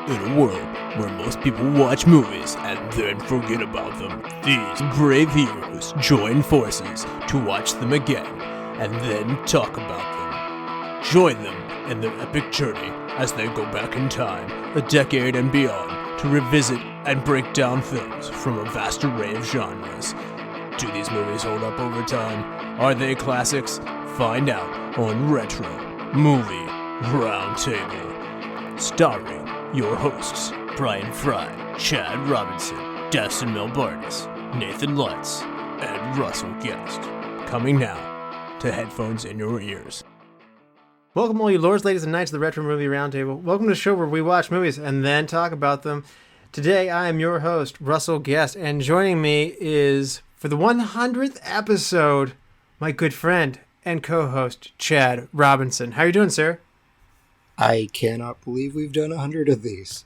In a world where most people watch movies and then forget about them, these brave heroes join forces to watch them again and then talk about them. Join them in their epic journey as they go back in time, a decade and beyond, to revisit and break down films from a vast array of genres. Do these movies hold up over time? Are they classics? Find out on Retro Movie Roundtable. Starring your hosts, Brian Fry, Chad Robinson, Dustin Melbardis, Nathan Lutz, and Russell Guest. Coming now to headphones in your ears. Welcome all you lords, ladies, and knights of the Retro Movie Roundtable. Welcome to the show where we watch movies and then talk about them. Today I am your host, Russell Guest, and joining me is, for the 100th episode, my good friend and co-host, Chad Robinson. How are you doing, sir? I cannot believe we've done 100 of these.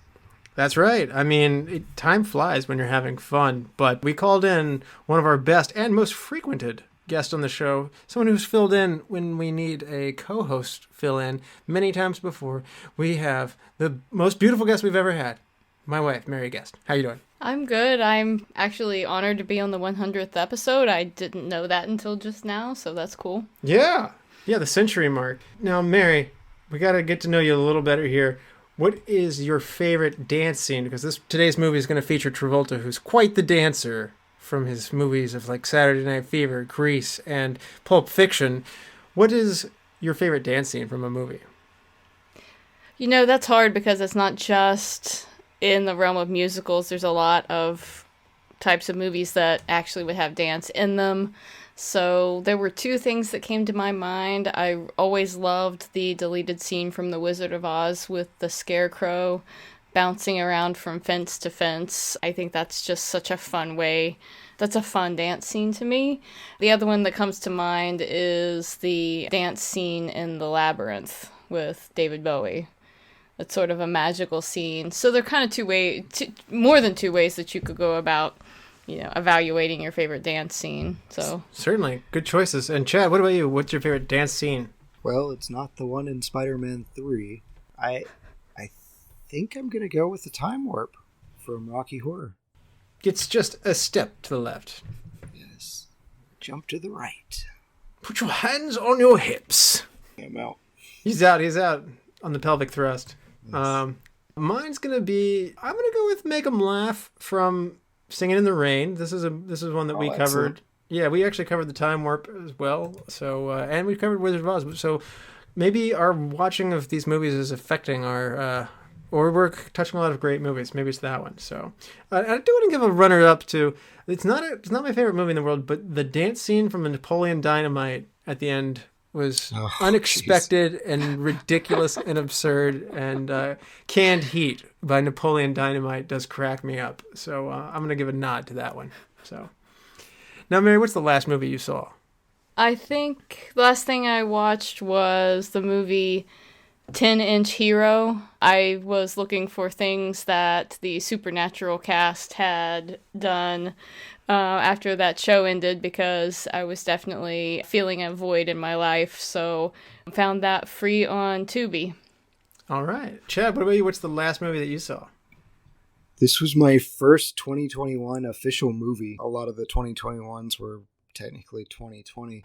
That's right. I mean, time flies when you're having fun, but we called in one of our best and most frequented guests on the show, someone who's filled in when we need a co-host fill in many times before. We have the most beautiful guest we've ever had, my wife, Mary Guest. How you doing? I'm good. I'm actually honored to be on the 100th episode. I didn't know that until just now, so that's cool. Yeah, the century mark. Now, Mary, we got to get to know you a little better here. What is your favorite dance scene? Because today's movie is going to feature Travolta, who's quite the dancer from his movies of like Saturday Night Fever, Gries, and Pulp Fiction. What is your favorite dance scene from a movie? You know, that's hard because it's not just in the realm of musicals. There's a lot of types of movies that actually would have dance in them. So there were two things that came to my mind. I always loved the deleted scene from The Wizard of Oz with the scarecrow bouncing around from fence to fence. I think that's just such a fun way. That's a fun dance scene to me. The other one that comes to mind is the dance scene in The Labyrinth with David Bowie. It's sort of a magical scene. So there are kind of more than two ways that you could go about, evaluating your favorite dance scene. So certainly good choices. And Chad, what about you? What's your favorite dance scene? Well, it's not the one in Spider-Man 3. I think I'm gonna go with the time warp from Rocky Horror. It's just a step to the left. Yes. Jump to the right. Put your hands on your hips. I'm out. He's out on the pelvic thrust. Yes. Mine's gonna be, I'm gonna go with Make 'Em Laugh from Singing in the Rain. This is one that we covered. Excellent. Yeah, we actually covered the time warp as well. So and we covered Wizard of Oz. So maybe our watching of these movies is affecting our, or we're touching a lot of great movies. Maybe it's that one. So I do want to give a runner up to. It's not my favorite movie in the world, but the dance scene from Napoleon Dynamite at the end was unexpected and ridiculous and absurd, and Canned Heat by Napoleon Dynamite does crack me up. So I'm going to give a nod to that one. So now, Mary, what's the last movie you saw? I think the last thing I watched was the movie 10-Inch Hero. I was looking for things that the Supernatural cast had done after that show ended, because I was definitely feeling a void in my life. So I found that free on Tubi. All right. Chad, what about you? What's the last movie that you saw? This was my first 2021 official movie. A lot of the 2021s were technically 2020.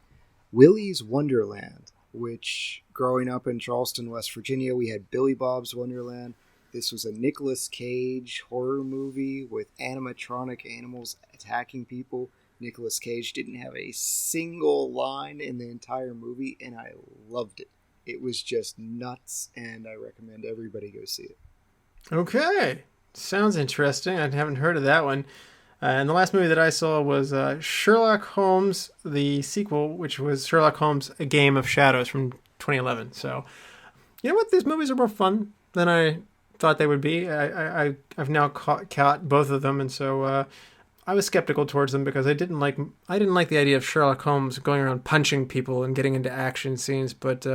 Willy's Wonderland, which growing up in Charleston, West Virginia, we had Billy Bob's Wonderland. This was a Nicolas Cage horror movie with animatronic animals attacking people. Nicolas Cage didn't have a single line in the entire movie, and I loved it. It was just nuts, and I recommend everybody go see it. Okay. Sounds interesting. I haven't heard of that one. And the last movie that I saw was Sherlock Holmes, the sequel, which was Sherlock Holmes, A Game of Shadows from 2011. So, you know what? These movies are more fun than I thought they would be. I've now caught both of them, and so I was skeptical towards them because I didn't like the idea of Sherlock Holmes going around punching people and getting into action scenes. But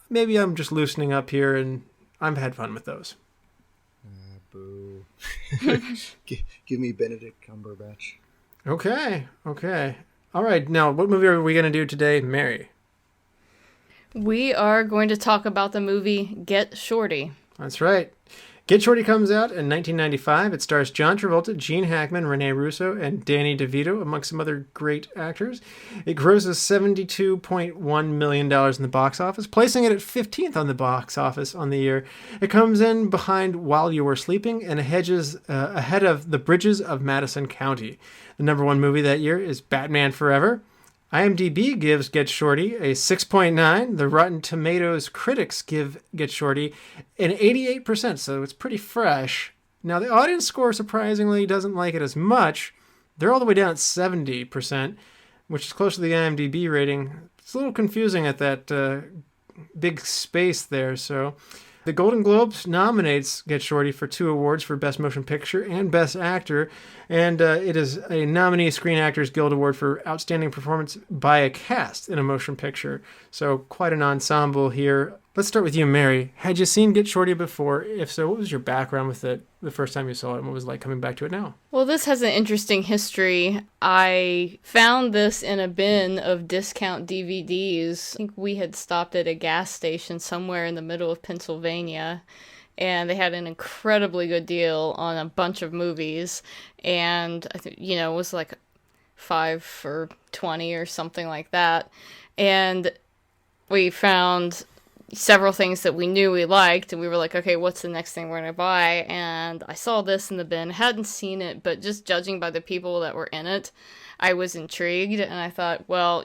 maybe I'm just loosening up here, and I've had fun with those. Boo. Give me Benedict Cumberbatch. Okay. All right. Now, what movie are we going to do today, Mary? We are going to talk about the movie Get Shorty. That's right. Get Shorty comes out in 1995. It stars John Travolta, Gene Hackman, Rene Russo, and Danny DeVito, amongst some other great actors. It grosses $72.1 million in the box office, placing it at 15th on the box office on the year. It comes in behind While You Were Sleeping and ahead of The Bridges of Madison County. The number one movie that year is Batman Forever. IMDb gives Get Shorty a 6.9. The Rotten Tomatoes critics give Get Shorty an 88%, so it's pretty fresh. Now, the audience score, surprisingly, doesn't like it as much. They're all the way down at 70%, which is close to the IMDb rating. It's a little confusing at that big space there, so... The Golden Globes nominates Get Shorty for 2 awards for Best Motion Picture and Best Actor, and it is a nominee Screen Actors Guild Award for Outstanding Performance by a Cast in a Motion Picture. So quite an ensemble here. Let's start with you, Mary. Had you seen Get Shorty before? If so, what was your background with it the first time you saw it, and what was it like coming back to it now? Well, this has an interesting history. I found this in a bin of discount DVDs. I think we had stopped at a gas station somewhere in the middle of Pennsylvania, and they had an incredibly good deal on a bunch of movies, and I think, it was like 5 for $20 or something like that, and we found several things that we knew we liked, and we were like, okay, what's the next thing we're going to buy? And I saw this in the bin, hadn't seen it, but just judging by the people that were in it, I was intrigued, and I thought, well,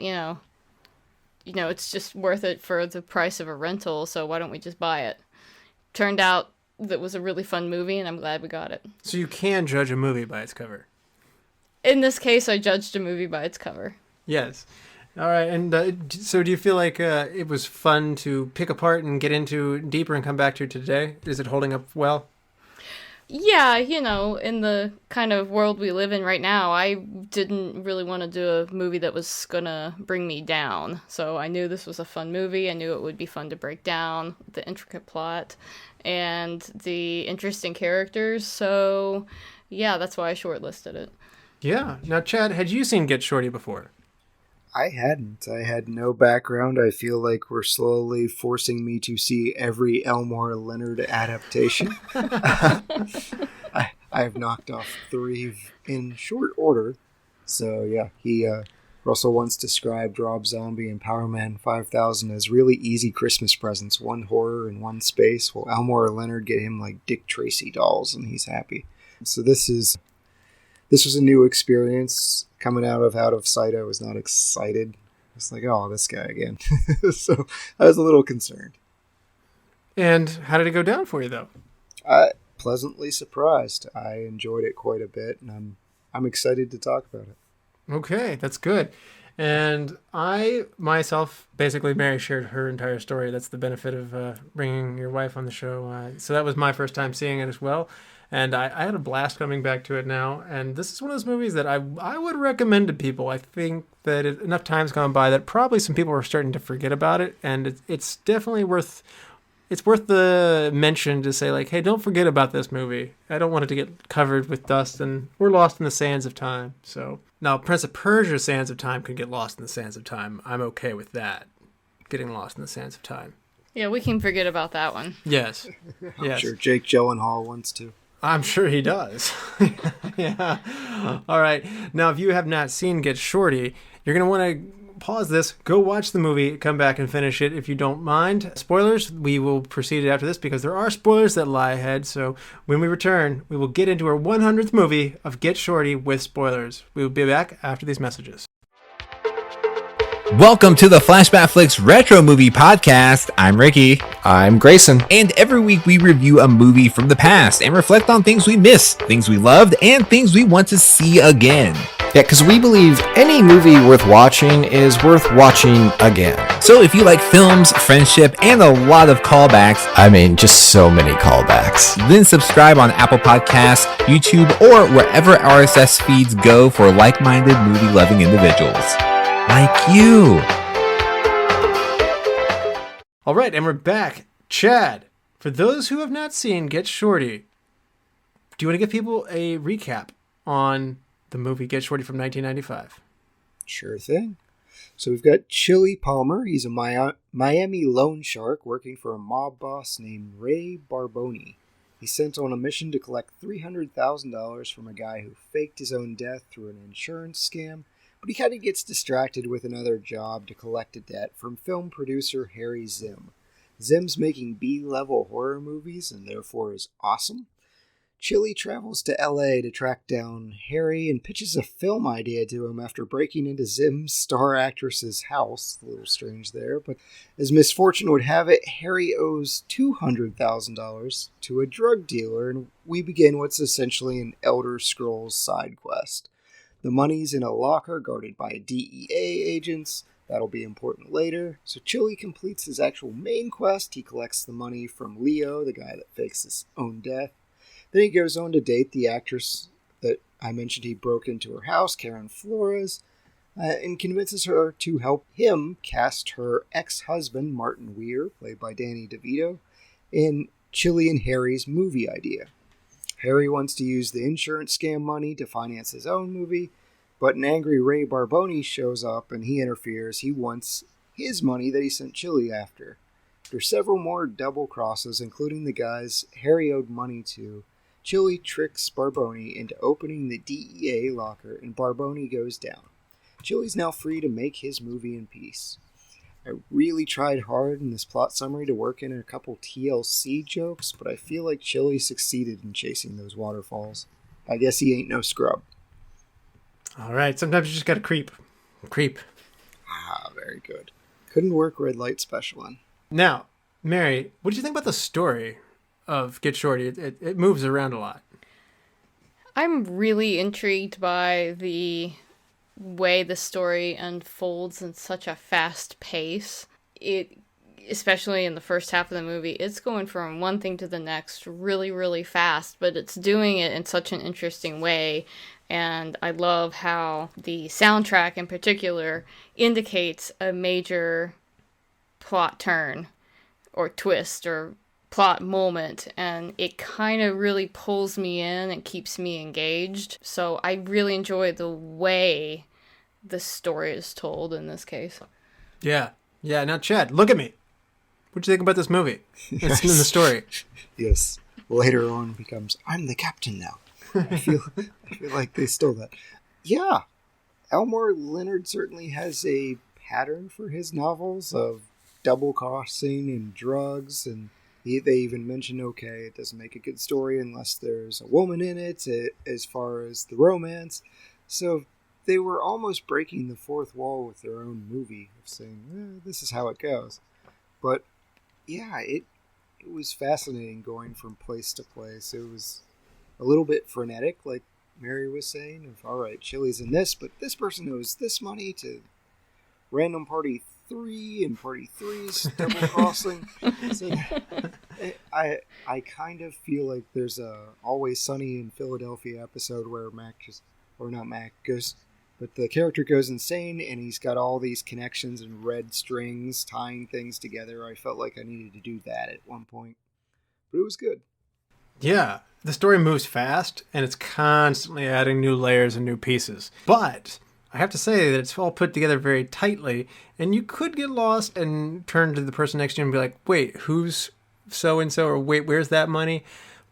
it's just worth it for the price of a rental, so why don't we just buy it? Turned out that was a really fun movie, and I'm glad we got it. So you can judge a movie by its cover? In this case, I judged a movie by its cover. Yes. All right, and so do you feel like it was fun to pick apart and get into deeper and come back to today? Is it holding up well? Yeah, in the kind of world we live in right now, I didn't really want to do a movie that was gonna bring me down. So I knew this was a fun movie. I knew it would be fun to break down the intricate plot and the interesting characters. So, yeah, that's why I shortlisted it. Yeah. Now, Chad, had you seen Get Shorty before? I hadn't. I had no background. I feel like we're slowly forcing me to see every Elmore Leonard adaptation. I've knocked off 3 in short order. So yeah, Russell once described Rob Zombie and Power Man 5000 as really easy Christmas presents, 1 horror and 1 space. Well, Elmore Leonard get him like Dick Tracy dolls, and he's happy. So this was a new experience. Coming out of sight, I was not excited. I was like, oh, this guy again. So I was a little concerned. And how did it go down for you, though? Pleasantly surprised. I enjoyed it quite a bit, and I'm excited to talk about it. Okay, that's good. And I, myself, basically, Mary shared her entire story. That's the benefit of bringing your wife on the show. So that was my first time seeing it as well. And I had a blast coming back to it now. And this is one of those movies that I would recommend to people. I think that enough time's gone by that probably some people are starting to forget about it. And it's definitely worth the mention to say, like, hey, don't forget about this movie. I don't want it to get covered with dust and we're lost in the sands of time. So now Prince of Persia Sands of Time could get lost in the sands of time. I'm okay with that. Getting lost in the sands of time. Yeah, we can forget about that one. Yes. I'm sure Jake Gyllenhaal wants to. I'm sure he does. Yeah. All right. Now, if you have not seen Get Shorty, you're going to want to pause this, go watch the movie, come back and finish it if you don't mind. Spoilers, we will proceed after this because there are spoilers that lie ahead. So when we return, we will get into our 100th movie of Get Shorty with spoilers. We will be back after these messages. Welcome to the Flashback Flicks Retro Movie Podcast. I'm Ricky. I'm Grayson. And every week we review a movie from the past and reflect on things we missed, things we loved, and things we want to see again. Yeah, because we believe any movie worth watching is worth watching again. So if you like films, friendship, and a lot of callbacks, I mean, just so many callbacks, then subscribe on Apple Podcasts, YouTube, or wherever RSS feeds go for like-minded movie-loving individuals. Like you. All right, and we're back. Chad, for those who have not seen Get Shorty, do you want to give people a recap on the movie Get Shorty from 1995? Sure thing. So we've got Chili Palmer. He's a Miami loan shark working for a mob boss named Ray Barboni. He's sent on a mission to collect $300,000 from a guy who faked his own death through an insurance scam, but he kind of gets distracted with another job to collect a debt from film producer Harry Zim. Zim's making B-level horror movies and therefore is awesome. Chili travels to LA to track down Harry and pitches a film idea to him after breaking into Zim's star actress's house. A little strange there, but as misfortune would have it, Harry owes $200,000 to a drug dealer, and we begin what's essentially an Elder Scrolls side quest. The money's in a locker guarded by DEA agents. That'll be important later. So Chili completes his actual main quest. He collects the money from Leo, the guy that fakes his own death. Then he goes on to date the actress that I mentioned he broke into her house, Karen Flores, and convinces her to help him cast her ex-husband, Martin Weir, played by Danny DeVito, in Chili and Harry's movie idea. Harry wants to use the insurance scam money to finance his own movie, but an angry Ray Barboni shows up and he interferes. He wants his money that he sent Chili after. After several more double crosses, including the guys Harry owed money to, Chili tricks Barboni into opening the DEA locker, and Barboni goes down. Chili's now free to make his movie in peace. I really tried hard in this plot summary to work in a couple TLC jokes, but I feel like Chili succeeded in chasing those waterfalls. I guess he ain't no scrub. All right, sometimes you just gotta creep. Creep. Ah, very good. Couldn't work red light special on. Now, Mary, what do you think about the story of Get Shorty? It moves around a lot. I'm really intrigued by the way the story unfolds in such a fast pace. Especially in the first half of the movie, it's going from one thing to the next really, really fast, but it's doing it in such an interesting way. And I love how the soundtrack in particular indicates a major plot turn or twist or plot moment, and it kind of really pulls me in and keeps me engaged. So I really enjoy the way the story is told in this case. Yeah. Now, Chad, look at me. What'd you think about this movie? It's in the story. Yes. Later on becomes, I'm the captain now. I feel like they stole that. Yeah. Elmore Leonard certainly has a pattern for his novels of double crossing and drugs, and they even mention, okay, it doesn't make a good story unless there's a woman in it, as far as the romance. So they were almost breaking the fourth wall with their own movie of saying, this is how it goes. But yeah, it was fascinating going from place to place. It was a little bit frenetic, like Mary was saying, of, all right, Chili's in this, but this person owes this money to random party 3, and party 3's double crossing. So I kind of feel like there's a Always Sunny in Philadelphia episode where but the character goes insane and he's got all these connections and red strings tying things together. I felt like I needed to do that at one point, but it was good. Yeah, the story moves fast and it's constantly adding new layers and new pieces, but I have to say that it's all put together very tightly, and you could get lost and turn to the person next to you and be like, wait, who's so-and-so, or wait, where's that money?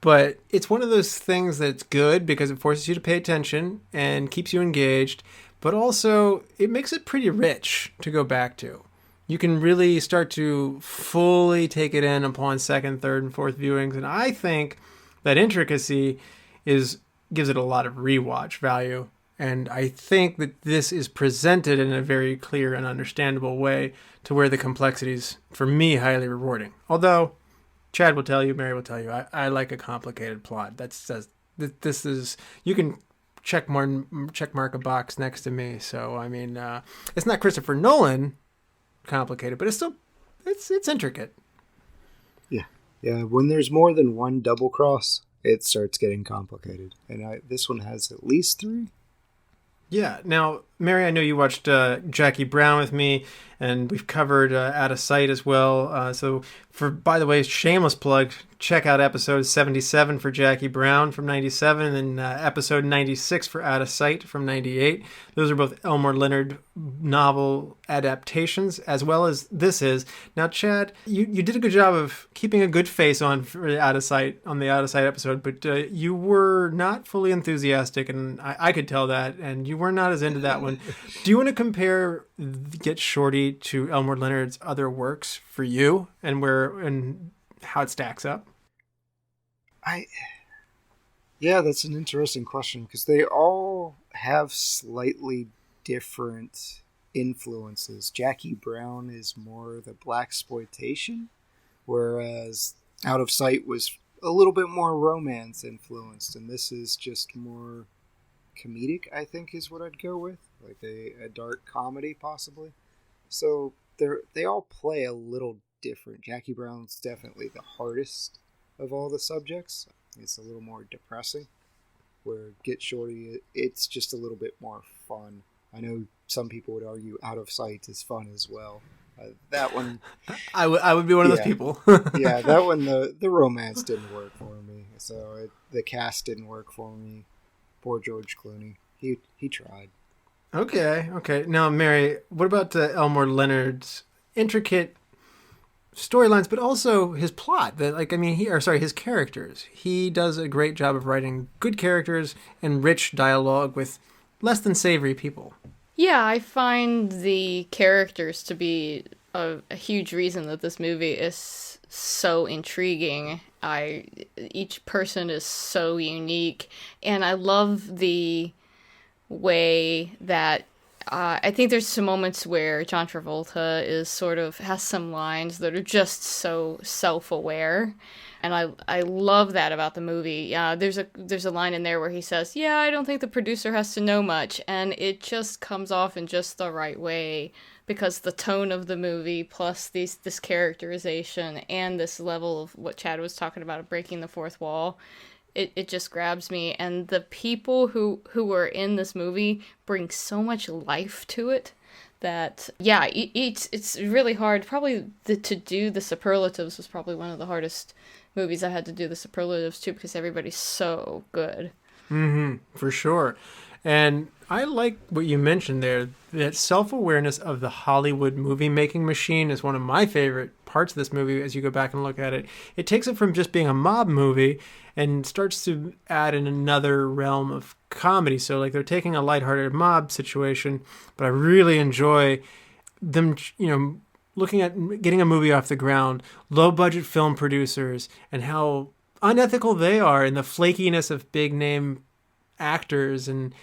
But it's one of those things that's good because it forces you to pay attention and keeps you engaged, but also it makes it pretty rich to go back to. You can really start to fully take it in upon second, third, and fourth viewings, and I think that intricacy gives it a lot of rewatch value. And I think that this is presented in a very clear and understandable way to where the complexities, for me, highly rewarding. Although, Chad will tell you, Mary will tell you, I like a complicated plot. That says this is, you can check mark a box next to me. So, I mean, it's not Christopher Nolan complicated, but it's still, it's intricate. Yeah. When there's more than one double cross, it starts getting complicated. And this one has at least 3. Yeah. Now, Mary, I know you watched Jackie Brown with me, and we've covered Out of Sight as well. By the way, shameless plug, check out episode 77 for Jackie Brown from 97 and episode 96 for Out of Sight from 98. Those are both Elmore Leonard novel adaptations, as well as this is. Now, Chad, you did a good job of keeping a good face on for Out of Sight on the Out of Sight episode, but you were not fully enthusiastic, and I could tell that, and you were not as into that one. Do you want to compare Get Shorty to Elmore Leonard's other works for you, and how it stacks up? Yeah, that's an interesting question because they all have slightly different influences. Jackie Brown is more the blaxploitation, whereas Out of Sight was a little bit more romance influenced, and this is just more comedic, I think is what I'd go with, like a dark comedy possibly. So they all play a little different. Jackie Brown's definitely the hardest of all the subjects. It's a little more depressing, where Get Shorty, it's just a little bit more fun. I know some people would argue Out of Sight is fun as well. That one, I would be one of those people. Yeah, that one, the romance didn't work for me. So the cast didn't work for me. Poor George Clooney. He tried. Okay. Now, Mary, what about Elmore Leonard's intricate storylines, but also his plot? His characters. He does a great job of writing good characters and rich dialogue with less than savory people. Yeah, I find the characters to be a huge reason that this movie is so intriguing. Each person is so unique, and I love the way that I think there's some moments where John Travolta has some lines that are just so self-aware, and I love that about the movie. There's a line in there where he says, "Yeah, I don't think the producer has to know much," and it just comes off in just the right way because the tone of the movie plus this characterization and this level of what Chad was talking about of breaking the fourth wall. It just grabs me, and the people who were in this movie bring so much life to it that, yeah, it's really hard. Probably to do the superlatives was probably one of the hardest movies I had to do the superlatives to because everybody's so good. For sure. And I like what you mentioned there, that self-awareness of the Hollywood movie-making machine is one of my favorite parts of this movie as you go back and look at it. It takes it from just being a mob movie and starts to add in another realm of comedy. So, like, they're taking a lighthearted mob situation, but I really enjoy them, looking at getting a movie off the ground, low-budget film producers, and how unethical they are, and the flakiness of big-name actors, and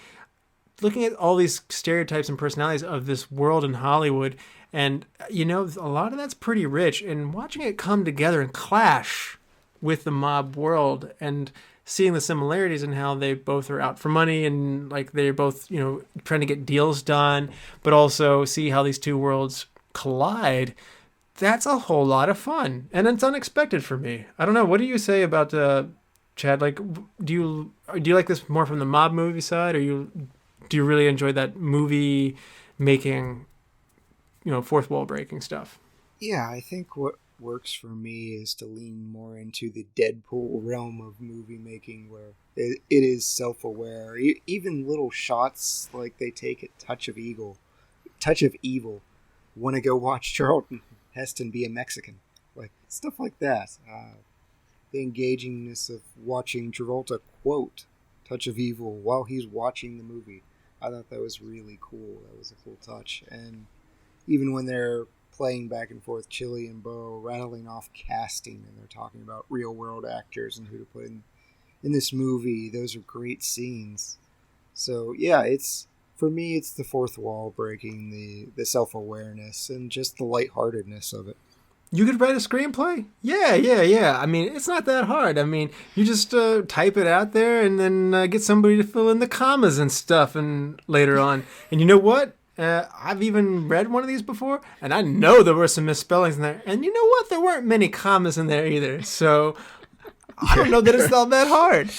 looking at all these stereotypes and personalities of this world in Hollywood. And, a lot of that's pretty rich. And watching it come together and clash with the mob world and seeing the similarities in how they both are out for money and, like, they're both, trying to get deals done, but also see how these two worlds collide. That's a whole lot of fun. And it's unexpected for me. I don't know. What do you say about Chad? Like, do you like this more from the mob movie side, or do you really enjoy that movie making, fourth wall breaking stuff? Yeah, I think what works for me is to lean more into the Deadpool realm of movie making, where it is self-aware. Even little shots like they take at Touch of Evil. Want to go watch Charlton Heston be a Mexican, like stuff like that. The engagingness of watching Travolta quote Touch of Evil while he's watching the movie. I thought that was really cool. That was a cool touch. And even when they're playing back and forth, Chili and Bo rattling off casting, and they're talking about real world actors and who to put in this movie, those are great scenes. So yeah, for me, it's the fourth wall breaking, the self-awareness, and just the lightheartedness of it. You could write a screenplay? Yeah. I mean, it's not that hard. I mean, you just type it out there and then get somebody to fill in the commas and stuff and later on. And you know what? I've even read one of these before, and I know there were some misspellings in there. And you know what? There weren't many commas in there either. So I don't know that it's all that hard.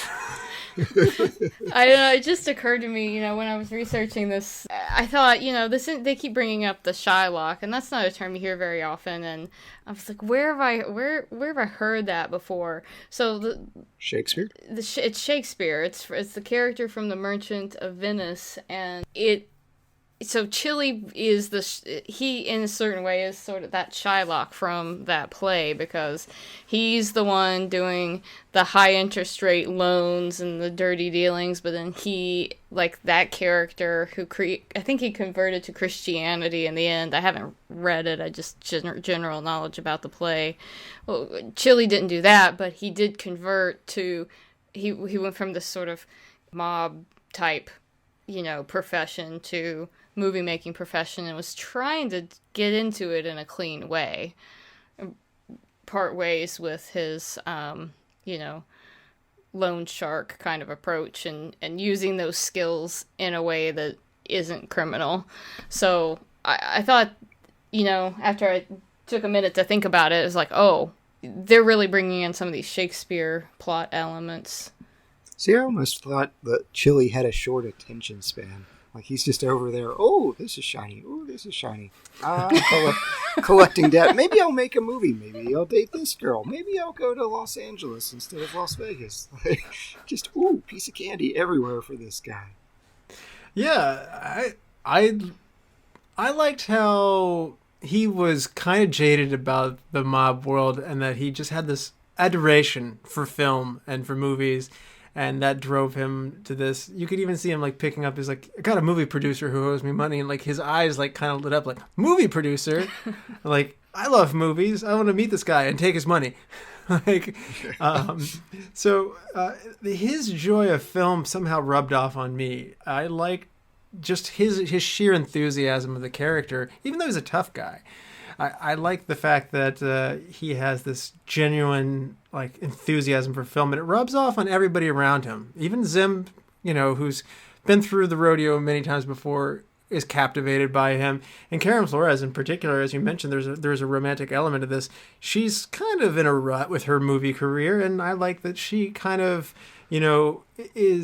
I don't know. It just occurred to me, when I was researching this, I thought, they keep bringing up the Shylock, and that's not a term you hear very often. And I was like, where have I heard that before? So Shakespeare. It's Shakespeare. It's the character from The Merchant of Venice, and So Chili is he in a certain way is sort of that Shylock from that play, because he's the one doing the high interest rate loans and the dirty dealings, but then he, like that character who I think he converted to Christianity in the end. I haven't read it. I just general knowledge about the play. Well, Chili didn't do that, but he did convert to he went from this sort of mob type, profession to movie making profession, and was trying to get into it in a clean way, part ways with his loan shark kind of approach, and using those skills in a way that isn't criminal. So I thought, after I took a minute to think about it, it was like, oh, they're really bringing in some of these Shakespeare plot elements. See, I almost thought that Chili had a short attention span. Like, he's just over there, oh, this is shiny, oh, this is shiny. Collecting debt. Maybe I'll make a movie. Maybe I'll date this girl. Maybe I'll go to Los Angeles instead of Las Vegas. Just, ooh, piece of candy everywhere for this guy. Yeah, I liked how he was kind of jaded about the mob world, and that he just had this adoration for film and for movies. And that drove him to this. You could even see him like picking up his I got a movie producer who owes me money, and like his eyes like kind of lit up like, movie producer? Like, I love movies. I want to meet this guy and take his money. His joy of film somehow rubbed off on me. I liked just his sheer enthusiasm of the character, even though he's a tough guy. I like the fact that he has this genuine enthusiasm for film, and it rubs off on everybody around him. Even Zim, who's been through the rodeo many times before, is captivated by him. And Karen Flores in particular, as you mentioned, there's a romantic element to this. She's kind of in a rut with her movie career, and I like that she kind of,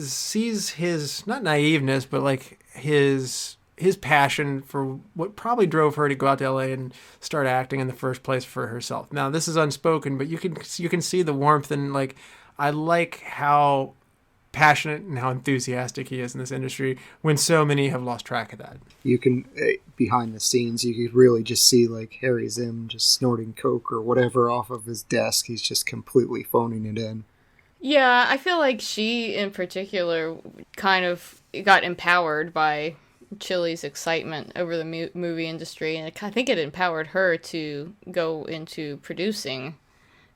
sees his, not naiveness, but his passion for what probably drove her to go out to LA and start acting in the first place for herself. Now, this is unspoken, but you can see the warmth, and I like how passionate and how enthusiastic he is in this industry when so many have lost track of that. You can, behind the scenes, you could really just see Harry Zim just snorting coke or whatever off of his desk. He's just completely phoning it in. Yeah, I feel like she in particular kind of got empowered by Chili's excitement over the movie industry, and I think it empowered her to go into producing,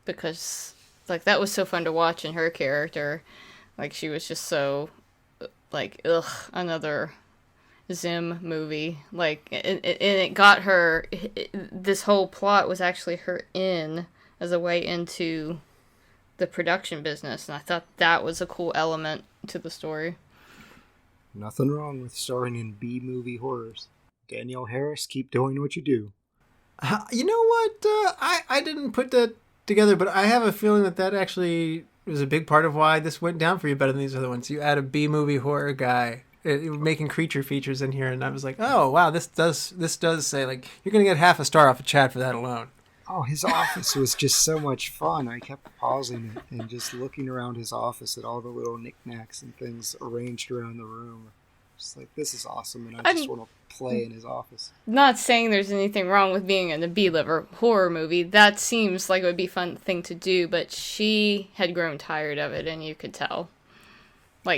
because that was so fun to watch in her character. She was just so ugh, another Zim movie. And it got her. This whole plot was actually her in as a way into the production business, and I thought that was a cool element to the story. Nothing wrong with starring in B-movie horrors. Danielle Harris, keep doing what you do. You know what? I didn't put that together, but I have a feeling that actually was a big part of why this went down for you better than these other ones. You add a B-movie horror guy making creature features in here, and I was like, oh, wow, this does say, you're going to get half a star off of Chad for that alone. Oh, his office was just so much fun. I kept pausing it and just looking around his office at all the little knickknacks and things arranged around the room. Just this is awesome, and I just want to play in his office. Not saying there's anything wrong with being in a B-level horror movie. That seems like it would be a fun thing to do, but she had grown tired of it, and you could tell.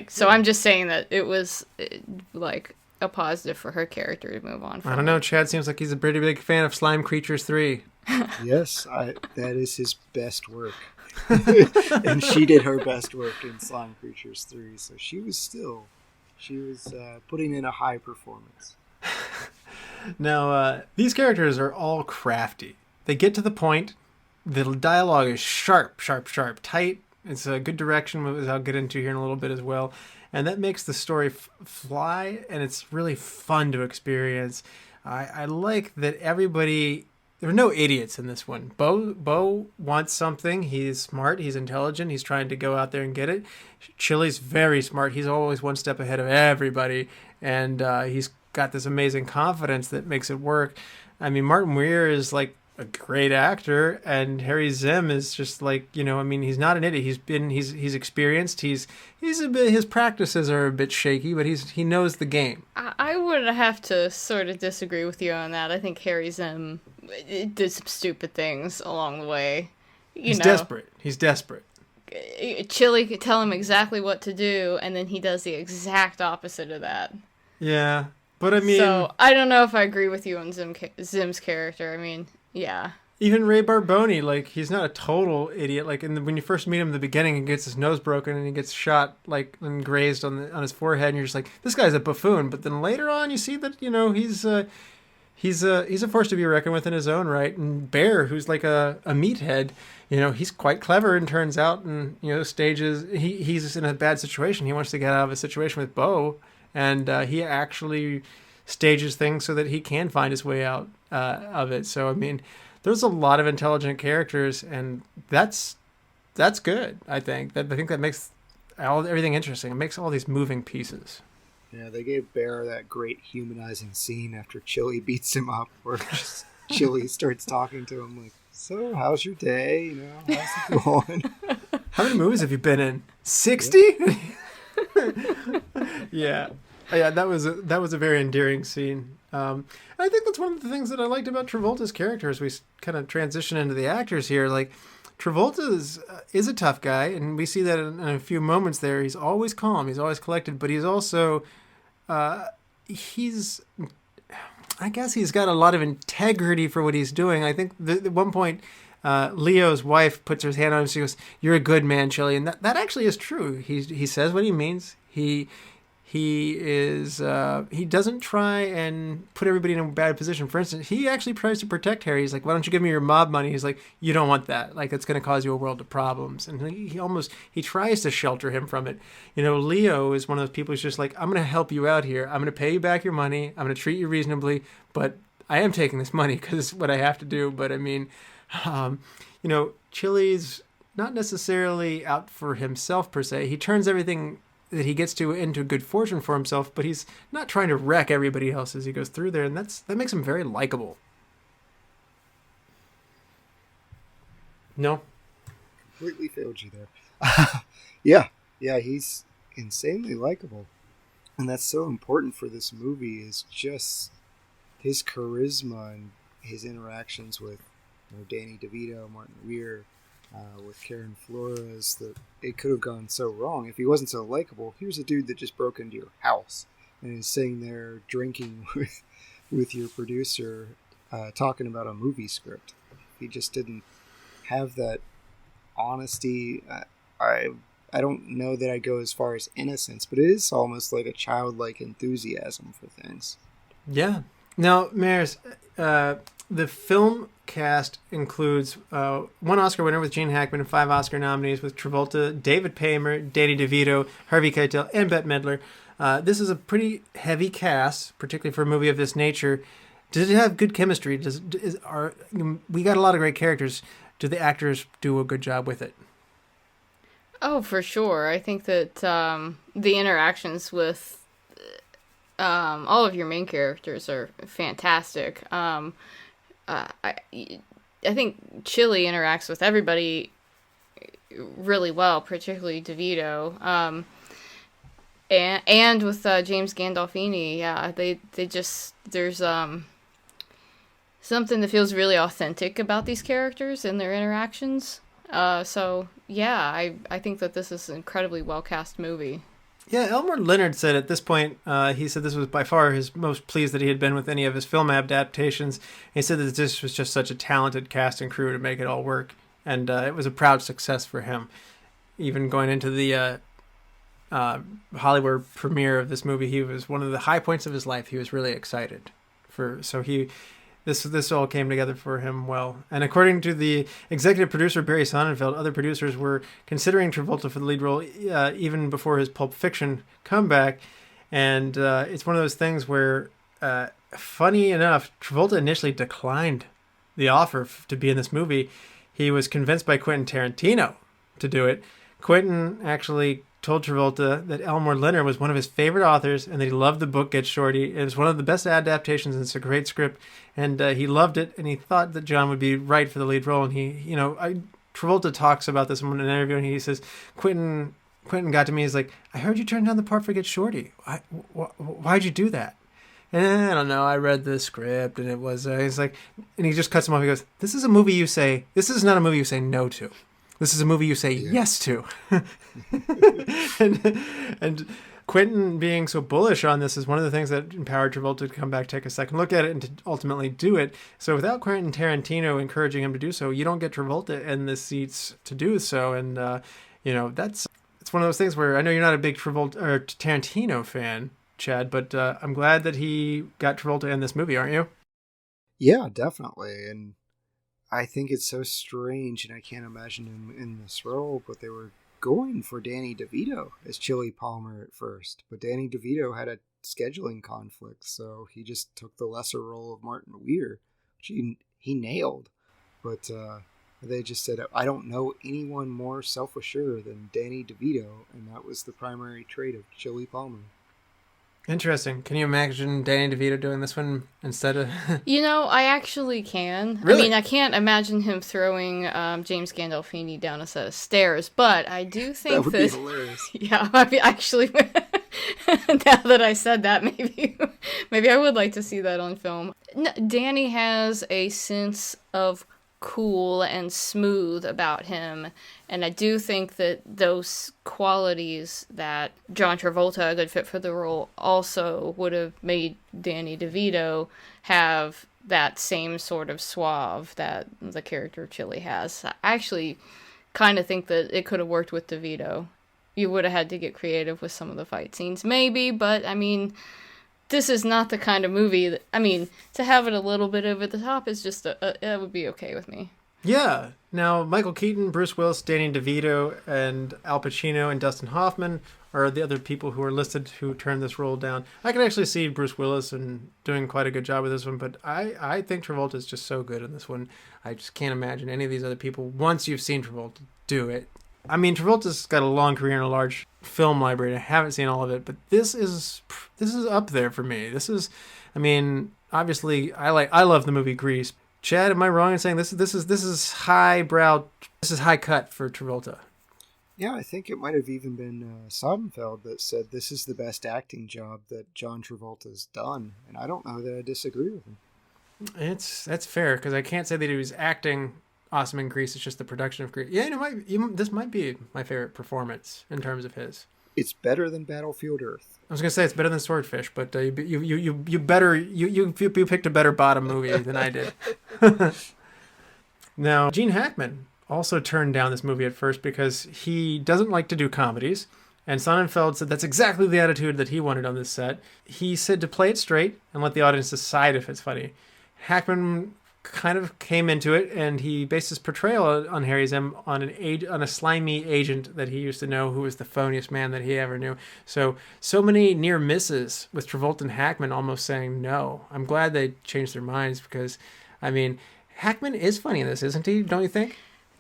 So I'm just saying that it was, a positive for her character to move on from. I don't know, Chad seems like he's a pretty big fan of Slime Creatures 3. Yes, that is his best work. And she did her best work in Slime Creatures 3, so she was putting in a high performance. Now, these characters are all crafty. They get to the point. The dialogue is sharp, tight. It's a good direction, which I'll get into here in a little bit as well. And that makes the story fly, and it's really fun to experience. I like that everybody there are no idiots in this one. Bo wants something. He's smart. He's intelligent. He's trying to go out there and get it. Chili's very smart. He's always one step ahead of everybody, and he's got this amazing confidence that makes it work. I mean, Martin Weir is like a great actor, and Harry Zim is just like, you know, I mean, he's not an idiot. He's experienced. He's a bit, his practices are a bit shaky, but he knows the game. I would have to sort of disagree with you on that. I think Harry Zim did some stupid things along the way. He's desperate. He's desperate. Chili could tell him exactly what to do, and then he does the exact opposite of that. Yeah, but I mean... So, I don't know if I agree with you on Zim's character. I mean, yeah. Even Ray Barboni, like, he's not a total idiot. Like, when you first meet him in the beginning, he gets his nose broken and he gets shot, like, and grazed on his forehead, and you're just like, this guy's a buffoon. But then later on, you see that, you know, he's a force to be reckoned with in his own right. And Bear, who's like a meathead, you know, he's quite clever and turns out, and, you know, he's in a bad situation. He wants to get out of a situation with Bo, and he actually stages things so that he can find his way out of it. So, I mean, there's a lot of intelligent characters, and that's good. I think that makes everything interesting. It makes all these moving pieces. Yeah, they gave Bear that great humanizing scene after Chili beats him up, where just Chili starts talking to him like, "So, how's your day? You know, how's it going?" How many movies have you been in? 60? Yeah. Yeah, that was a very endearing scene. I think that's one of the things that I liked about Travolta's character as we kind of transition into the actors here. Like, Travolta is a tough guy, and we see that in a few moments there. He's always calm, he's always collected, but he's also, I guess he's got a lot of integrity for what he's doing. I think at one point, Leo's wife puts her hand on him and she goes, "You're a good man, Chili," and that actually is true. He says what he means. He doesn't try and put everybody in a bad position. For instance, he actually tries to protect Harry. He's like, "Why don't you give me your mob money?" He's like, "You don't want that. Like, it's going to cause you a world of problems." And he tries to shelter him from it. You know, Leo is one of those people who's just like, "I'm going to help you out here. I'm going to pay you back your money. I'm going to treat you reasonably, but I am taking this money because it's what I have to do." But I mean, you know, Chili's not necessarily out for himself per se. He turns everything that he gets to into good fortune for himself, but he's not trying to wreck everybody else as he goes through there, and that makes him very likable. No? Completely failed you there. Yeah, he's insanely likable. And that's so important for this movie, is just his charisma and his interactions with, you know, Danny DeVito, Martin Weir, with Karen Flores, that it could have gone so wrong if he wasn't so likable. Here's a dude that just broke into your house and is sitting there drinking with your producer, talking about a movie script. He just didn't have that honesty. I don't know that I go as far as innocence, but it is almost like a childlike enthusiasm for things. Yeah. Now, Maris, the film cast includes one Oscar winner with Gene Hackman and 5 Oscar nominees with Travolta, David Paymer, Danny DeVito, Harvey Keitel, and Bette Midler. This is a pretty heavy cast, particularly for a movie of this nature. Does it have good chemistry? We got a lot of great characters. Do the actors do a good job with it? Oh, for sure. I think that the interactions with all of your main characters are fantastic. I think Chili interacts with everybody really well, particularly DeVito, and with James Gandolfini. Yeah, they just, there's something that feels really authentic about these characters and their interactions. So yeah, I think that this is an incredibly well cast movie. Yeah, Elmer Leonard said at this point, he said this was by far his most pleased that he had been with any of his film adaptations. He said that this was just such a talented cast and crew to make it all work, and it was a proud success for him. Even going into the Hollywood premiere of this movie, he was one of the high points of his life. He was really excited This all came together for him well. And according to the executive producer, Barry Sonnenfeld, other producers were considering Travolta for the lead role even before his Pulp Fiction comeback. And it's one of those things where, funny enough, Travolta initially declined the offer to be in this movie, he was convinced by Quentin Tarantino to do it. Quentin actually told Travolta that Elmore Leonard was one of his favorite authors and that he loved the book Get Shorty. It was one of the best adaptations, and it's a great script, and he loved it, and he thought that John would be right for the lead role. And Travolta talks about this in an interview, and he says, Quentin got to me, he's like, I heard you turned down the part for Get Shorty. Why'd you do that? And I don't know, I read the script, and it was, he's like, and he just cuts him off, he goes, this is not a movie you say no to. This is a movie you say yes to. and Quentin being so bullish on this is one of the things that empowered Travolta to come back, take a second look at it, and to ultimately do it. So without Quentin Tarantino encouraging him to do so, you don't get Travolta in the seats to do so. And, it's one of those things where I know you're not a big Travolta or Tarantino fan, Chad, but I'm glad that he got Travolta in this movie, aren't you? Yeah, definitely. And I think it's so strange, and I can't imagine him in this role, but they were going for Danny DeVito as Chili Palmer at first. But Danny DeVito had a scheduling conflict, so he just took the lesser role of Martin Weir, which he nailed. But they just said, I don't know anyone more self-assured than Danny DeVito, and that was the primary trait of Chili Palmer. Interesting. Can you imagine Danny DeVito doing this one instead of... I actually can. Really? I mean, I can't imagine him throwing James Gandolfini down a set of stairs, but I do think that would be hilarious. Yeah, I mean, actually, now that I said that, maybe I would like to see that on film. No, Danny has a sense of cool and smooth about him, and I do think that those qualities that John Travolta, a good fit for the role, also would have made Danny DeVito have that same sort of suave that the character Chili has. I actually kind of think that it could have worked with DeVito. You would have had to get creative with some of the fight scenes, maybe, but I mean, this is not the kind of movie that, I mean, to have it a little bit over the top is just, it would be okay with me. Yeah. Now, Michael Keaton, Bruce Willis, Danny DeVito, and Al Pacino and Dustin Hoffman are the other people who are listed who turned this role down. I can actually see Bruce Willis and doing quite a good job with this one, but I think Travolta is just so good in this one. I just can't imagine any of these other people, once you've seen Travolta do it. I mean, Travolta's got a long career and a large film library. I haven't seen all of it, but this is up there for me. This is, I mean, obviously, I love the movie Gries. Chad, am I wrong in saying this is highbrow, this is high cut for Travolta? Yeah, I think it might have even been Sonnenfeld that said this is the best acting job that John Travolta's done, and I don't know that I disagree with him. That's fair, because I can't say that he was acting awesome in Gries. It's just the production of Gries. Yeah, this might be my favorite performance in terms of his. It's better than Battlefield Earth. I was gonna say it's better than Swordfish, but you picked a better bottom movie than I did. Now, Gene Hackman also turned down this movie at first because he doesn't like to do comedies, and Sonnenfeld said that's exactly the attitude that he wanted on this set. He said to play it straight and let the audience decide if it's funny. Hackman kind of came into it, and he based his portrayal on Harry's M on a slimy agent that he used to know, who was the phoniest man that he ever knew. So many near misses with Travolta and Hackman almost saying no. I'm glad they changed their minds, because, I mean, Hackman is funny in this, isn't he? Don't you think?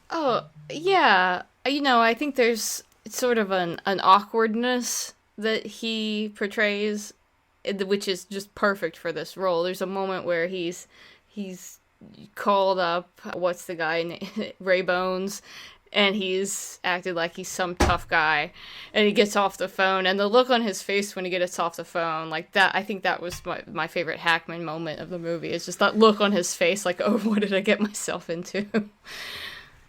Oh, yeah. I think there's sort of an awkwardness that he portrays, which is just perfect for this role. There's a moment where he's called up, what's the guy, Ray Bones, and he's acted like he's some tough guy, and he gets off the phone, and the look on his face when he gets off the phone, like that, I think that was my favorite Hackman moment of the movie. It's just that look on his face, like, oh, what did I get myself into?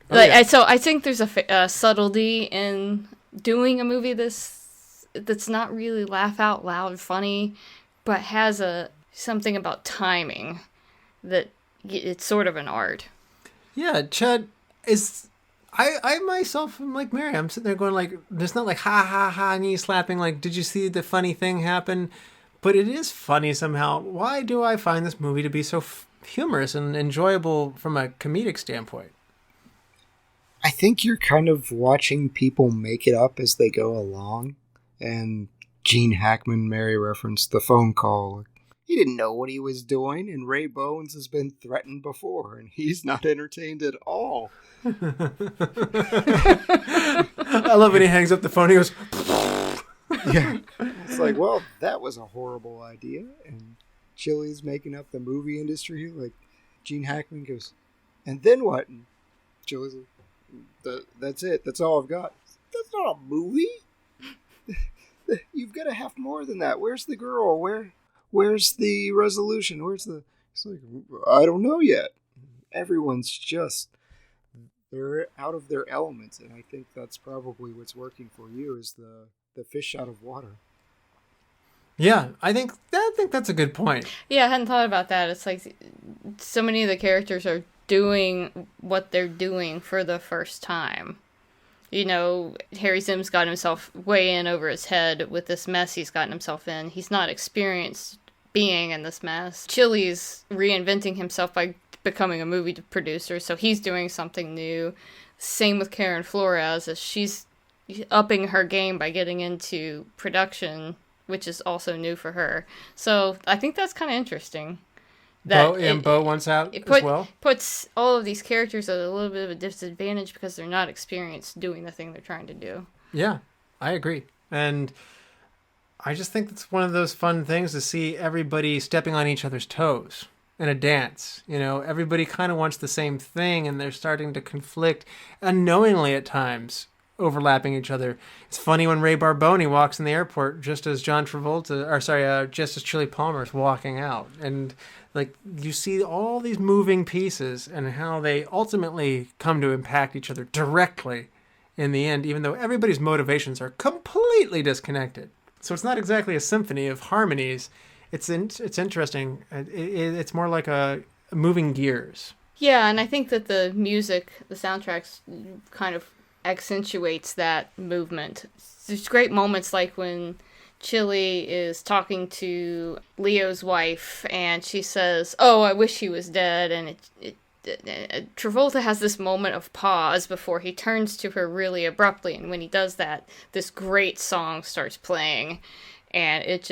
So I think there's a subtlety in doing a movie that's not really laugh out loud funny, but has something about timing that it's sort of an art. Yeah, Chad, I myself am like Mary. I'm sitting there going like, there's not like ha ha ha knee slapping, like, did you see the funny thing happen? But it is funny somehow. Why do I find this movie to be so humorous and enjoyable from a comedic standpoint? I think you're kind of watching people make it up as they go along. And Gene Hackman, Mary referenced the phone call. He didn't know what he was doing, and Ray Bones has been threatened before, and he's not entertained at all. I love when he hangs up the phone. He goes, Yeah. It's like, well, that was a horrible idea. And Chili's making up the movie industry. Like, Gene Hackman goes, and then what? And Chili's like, that's it. That's all I've got. That's not a movie. You've got to have more than that. Where's the girl? Where's the resolution? It's like, I don't know yet. Everyone's just, they're out of their elements. And I think that's probably what's working for you is the fish out of water. yeah, I think that's a good point. Yeah, I hadn't thought about that. It's like so many of the characters are doing what they're doing for the first time. You know, Harry Sim's got himself way in over his head with this mess he's gotten himself in. He's not experienced being in this mess. Chili's reinventing himself by becoming a movie producer, so he's doing something new. Same with Karen Flores, as she's upping her game by getting into production, which is also new for her. So I think that's kind of interesting. Bo wants out as well. Puts all of these characters at a little bit of a disadvantage because they're not experienced doing the thing they're trying to do. Yeah, I agree. And I just think it's one of those fun things to see everybody stepping on each other's toes in a dance. You know, everybody kind of wants the same thing, and they're starting to conflict unknowingly at times, overlapping each other. It's funny when Ray Barboni walks in the airport just as just as Chili Palmer is walking out. And like you see all these moving pieces and how they ultimately come to impact each other directly in the end, even though everybody's motivations are completely disconnected. So it's not exactly a symphony of harmonies. It's interesting. It's more like a moving gears. Yeah, and I think that the music, the soundtracks kind of accentuates that movement. There's great moments like when Chili is talking to Leo's wife and she says, "Oh, I wish he was dead," and Travolta has this moment of pause before he turns to her really abruptly, and when he does that, this great song starts playing, and it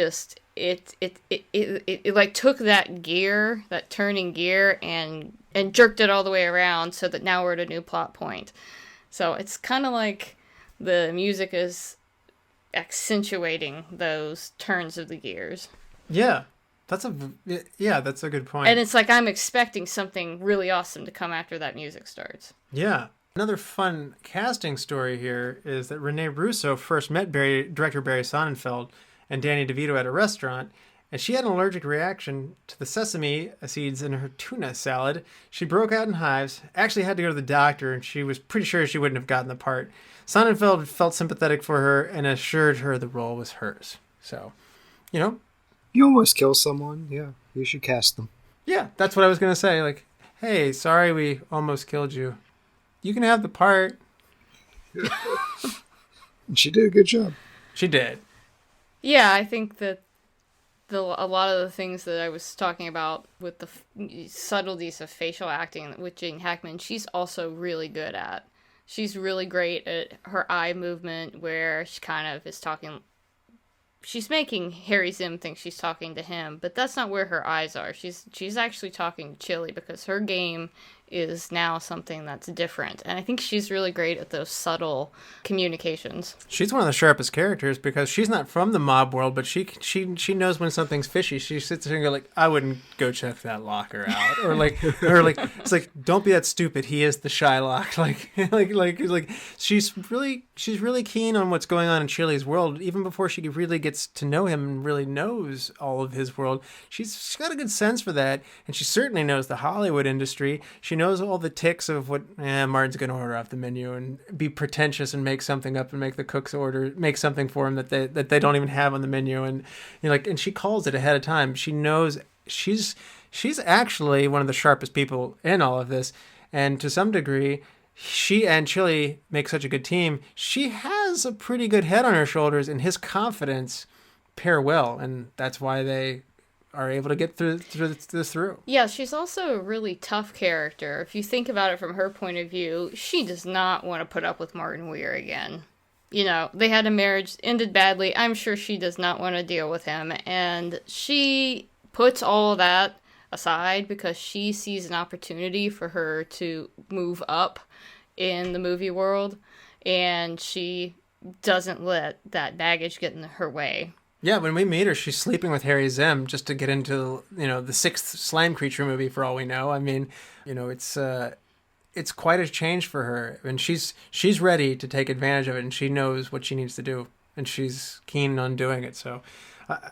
like took that gear, that turning gear, and jerked it all the way around so that now we're at a new plot point. So it's kind of like the music is accentuating those turns of the gears. Yeah, that's a good point. And it's like I'm expecting something really awesome to come after that music starts. Yeah. Another fun casting story here is that Rene Russo first met director Barry Sonnenfeld and Danny DeVito at a restaurant, and she had an allergic reaction to the sesame seeds in her tuna salad. She broke out in hives, actually had to go to the doctor, and she was pretty sure she wouldn't have gotten the part. Sonnenfeld felt sympathetic for her and assured her the role was hers. So, you know. You almost kill someone. Yeah, you should cast them. Yeah, that's what I was going to say. Like, hey, sorry we almost killed you. You can have the part. She did a good job. She did. Yeah, I think that a lot of the things that I was talking about with the subtleties of facial acting with Gene Hackman, she's also really good at. She's really great at her eye movement where she kind of is talking. She's making Harry Sim think she's talking to him, but that's not where her eyes are. She's actually talking to Chili because her game is now something that's different. And I think she's really great at those subtle communications. She's one of the sharpest characters because she's not from the mob world, but she knows when something's fishy. She sits there and goes like, I wouldn't go check that locker out. or like it's like, don't be that stupid. He is the Shylock. Like she's really keen on what's going on in Chili's world, even before she really gets to know him and really knows all of his world. She's got a good sense for that, and she certainly knows the Hollywood industry. She knows all the ticks of what Martin's going to order off the menu and be pretentious and make something up and make the cooks make something for him that they don't even have on the menu, and and she calls it ahead of time. She knows she's actually one of the sharpest people in all of this, and to some degree, she and Chili make such a good team. She has a pretty good head on her shoulders, and his confidence pair well, and that's why they are able to get through. Yeah, she's also a really tough character. If you think about it from her point of view, she does not want to put up with Martin Weir again. They had a marriage, ended badly. I'm sure she does not want to deal with him. And she puts all of that aside because she sees an opportunity for her to move up in the movie world, and she doesn't let that baggage get in her way. Yeah, when we meet her, she's sleeping with Harry Zim just to get into, the sixth slime creature movie for all we know. I mean, it's quite a change for her, and she's ready to take advantage of it, and she knows what she needs to do, and she's keen on doing it. So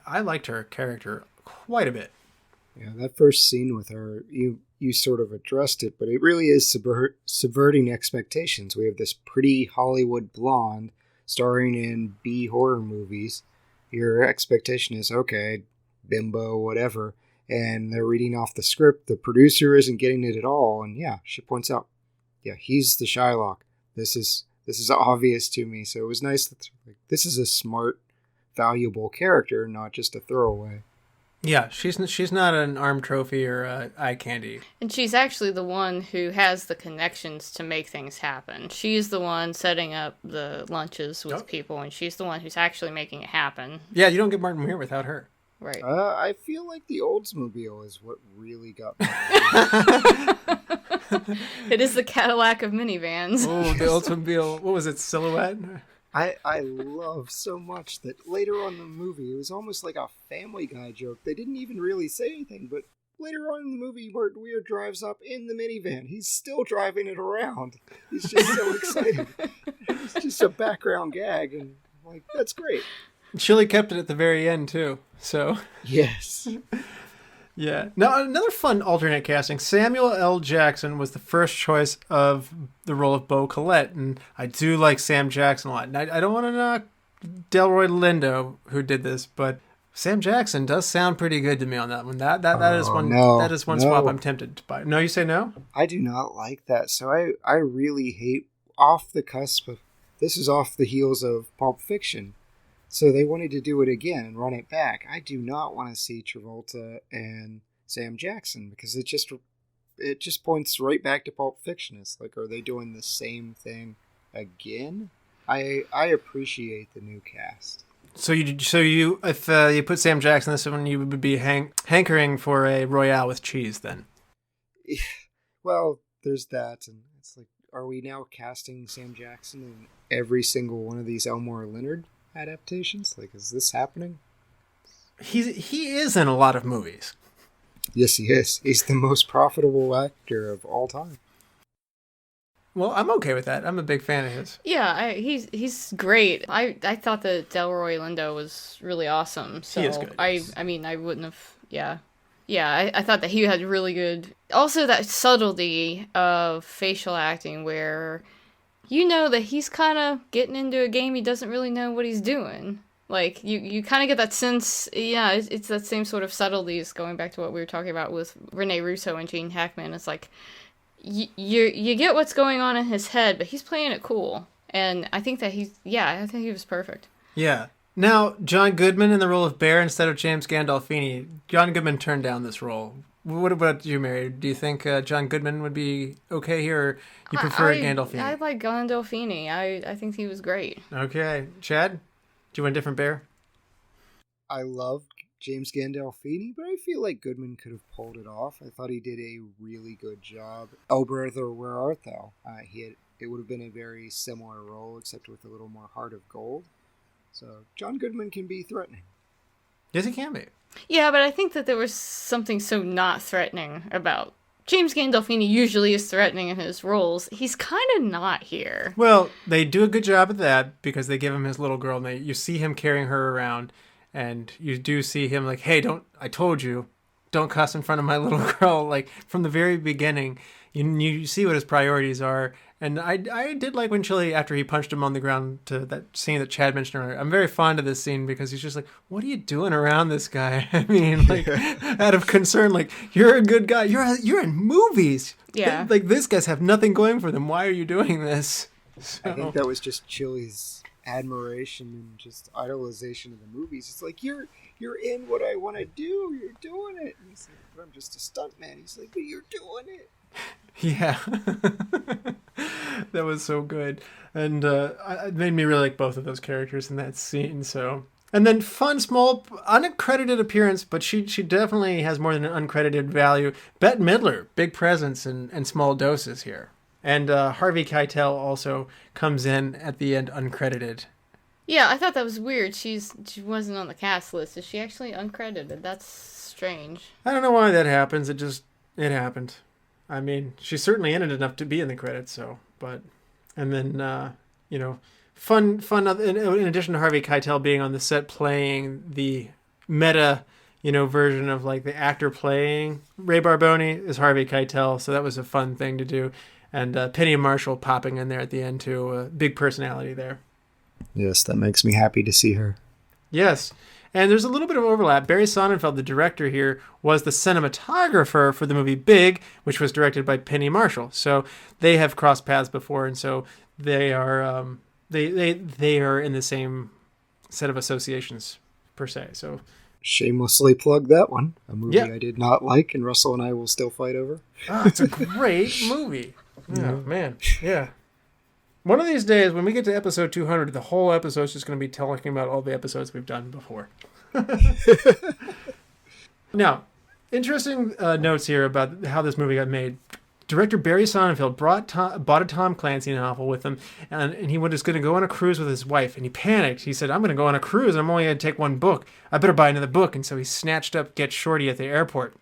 I liked her character quite a bit. Yeah, that first scene with her, you sort of addressed it, but it really is subverting expectations. We have this pretty Hollywood blonde starring in B horror movies. Your expectation is, okay, bimbo, whatever, and they're reading off the script. The producer isn't getting it at all, and yeah, she points out, yeah, he's the Shylock. This is obvious to me. So it was nice that this is a smart, valuable character, not just a throwaway. Yeah, she's not an arm trophy or eye candy. And she's actually the one who has the connections to make things happen. She's the one setting up the lunches with people, and she's the one who's actually making it happen. Yeah, you don't get Martin Muir without her. Right. I feel like the Oldsmobile is what really got me. It is the Cadillac of minivans. Oh, the Oldsmobile. What was it, Silhouette? I love so much that later on in the movie, it was almost like a Family Guy joke. They didn't even really say anything, but later on in the movie, Martin Weir drives up in the minivan. He's still driving it around. He's just so excited. It's just a background gag, and that's great. Shirley kept it at the very end, too. So yes. Yeah. Now, another fun alternate casting. Samuel L. Jackson was the first choice of the role of Beau Collette, and I do like Sam Jackson a lot. And I don't want to knock Delroy Lindo, who did this, but Sam Jackson does sound pretty good to me on that one. That is one swap I'm tempted to buy. No, you say no? I do not like that. So I really hate off the cusp of, this is off the heels of Pulp Fiction. So they wanted to do it again and run it back. I do not want to see Travolta and Sam Jackson because it just points right back to Pulp Fiction. It's like, are they doing the same thing again? I appreciate the new cast. So you if you put Sam Jackson in this one, you would be hankering for a Royale with cheese then. Well, there's that, and it's like, are we now casting Sam Jackson in every single one of these Elmore Leonard adaptations? Like, is this happening? He is in a lot of movies. Yes, he is. He's the most profitable actor of all time. Well, I'm okay with that. I'm a big fan of his. Yeah, he's great. I thought that Delroy Lindo was really awesome. So he is good. I mean, I wouldn't have. Yeah. I thought that he had really good. Also, that subtlety of facial acting where you know that he's kind of getting into a game he doesn't really know what he's doing. Like, you kind of get that sense, it's that same sort of subtleties, going back to what we were talking about with Rene Russo and Gene Hackman. It's like, you get what's going on in his head, but he's playing it cool. And I think that I think he was perfect. Yeah. Now, John Goodman in the role of Bear instead of James Gandolfini. John Goodman turned down this role. What about you, Mary? Do you think John Goodman would be okay here, or you prefer Gandolfini? I like Gandolfini. I think he was great. Okay. Chad, do you want a different Bear? I love James Gandolfini, but I feel like Goodman could have pulled it off. I thought he did a really good job. Oh, brother, where art thou? It would have been a very similar role, except with a little more heart of gold. So John Goodman can be threatening. Yes, he can be. Yeah, but I think that there was something so not threatening about James Gandolfini. Usually is threatening in his roles. He's kind of not here. Well, they do a good job at that because they give him his little girl, and you see him carrying her around, and you do see him like, hey, I told you, don't cuss in front of my little girl. Like, from the very beginning, you see what his priorities are. And I did like when Chili, after he punched him on the ground, to that scene that Chad mentioned earlier. I'm very fond of this scene because he's just like, what are you doing around this guy? I mean, like, out of concern, like, you're a good guy. You're in movies. Yeah. Like, these guys have nothing going for them. Why are you doing this? So. I think that was just Chili's admiration and just idolization of the movies. It's like, you're in what I want to do. You're doing it. And he's like, but I'm just a stuntman. He's like, but you're doing it. Yeah. That was so good. And it made me really like both of those characters in that scene. So And then fun, small, uncredited appearance, but she definitely has more than an uncredited value. Bette Midler, big presence and small doses here. And Harvey Keitel also comes in at the end uncredited. Yeah, I thought that was weird. She wasn't on the cast list. Is she actually uncredited? That's strange. I don't know why that happens. It happened. I mean, she's certainly in it enough to be in the credits, so, but, and then, fun, in addition to Harvey Keitel being on the set playing the meta, version of like the actor playing Ray Barboni is Harvey Keitel. So that was a fun thing to do. And Penny Marshall popping in there at the end too. Big personality there. Yes, that makes me happy to see her. Yes. And there's a little bit of overlap. Barry Sonnenfeld, the director here, was the cinematographer for the movie Big, which was directed by Penny Marshall. So they have crossed paths before, and so they are they are in the same set of associations per se. So shamelessly plug that one, a movie I did not like, and Russell and I will still fight over. Oh, it's a great movie. Oh man, yeah. One of these days, when we get to episode 200, the whole episode is just going to be talking about all the episodes we've done before. Now, interesting notes here about how this movie got made. Director Barry Sonnenfeld bought a Tom Clancy novel with him, and he was going to go on a cruise with his wife, and he panicked. He said, I'm going to go on a cruise, and I'm only going to take one book. I better buy another book. And so he snatched up Get Shorty at the airport.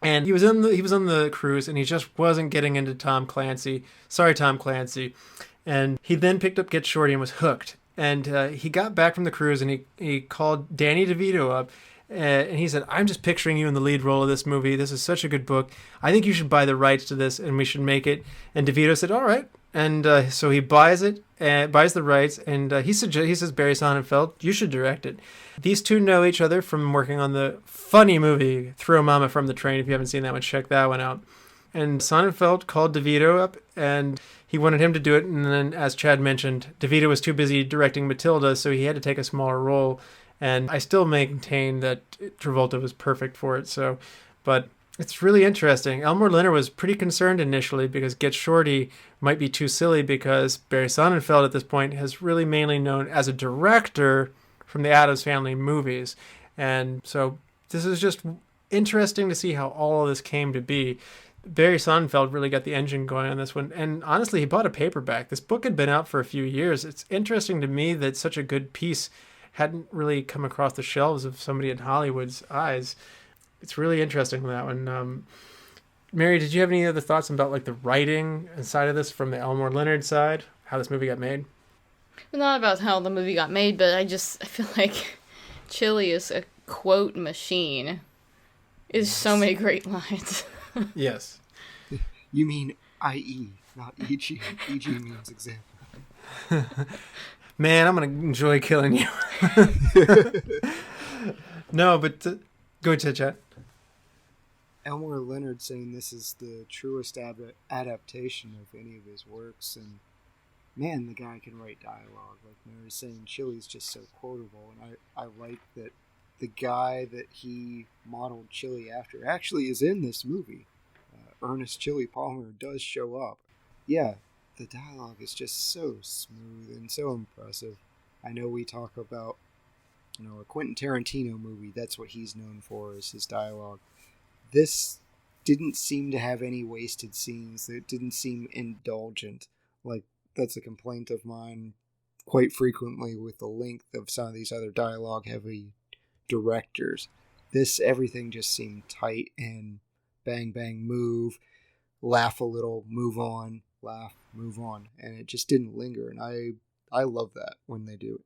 And he was on the cruise, and he just wasn't getting into Tom Clancy. Sorry, Tom Clancy. And he then picked up Get Shorty and was hooked. And he got back from the cruise, and he called Danny DeVito up, and he said, I'm just picturing you in the lead role of this movie. This is such a good book. I think you should buy the rights to this, and we should make it. And DeVito said, all right. And so he buys it, buys the rights, and he says, Barry Sonnenfeld, you should direct it. These two know each other from working on the funny movie Throw Mama from the Train. If you haven't seen that one, check that one out. And Sonnenfeld called DeVito up, and he wanted him to do it. And then, as Chad mentioned, DeVito was too busy directing Matilda, so he had to take a smaller role. And I still maintain that Travolta was perfect for it. So, but it's really interesting. Elmore Leonard was pretty concerned initially because Get Shorty might be too silly, because Barry Sonnenfeld at this point has really mainly known as a director from the Addams Family movies. And so this is just interesting to see how all of this came to be. Barry Sonnenfeld really got the engine going on this one. And honestly, he bought a paperback. This book had been out for a few years. It's interesting to me that such a good piece hadn't really come across the shelves of somebody in Hollywood's eyes. It's really interesting, that one. Mary, did you have any other thoughts about like the writing inside of this from the Elmore Leonard side? How this movie got made? Not about how the movie got made, but I feel like Chili is a quote machine. Is so many great lines. Yes. You mean I.E., not E.G. E.G. means example. Man, I'm going to enjoy killing you. No, but go ahead, Chat. Elmore Leonard saying this is the truest adaptation of any of his works, and man, the guy can write dialogue. Like Mary's saying, Chili's just so quotable, and I like that the guy that he modeled Chili after actually is in this movie. Ernest Chili Palmer does show up. Yeah, the dialogue is just so smooth and so impressive. I know we talk about, a Quentin Tarantino movie, that's what he's known for, is his dialogue. This didn't seem to have any wasted scenes. It didn't seem indulgent. Like, that's a complaint of mine quite frequently with the length of some of these other dialogue-heavy directors. Everything just seemed tight and bang, bang, move, laugh a little, move on, laugh, move on. And it just didn't linger. And I love that when they do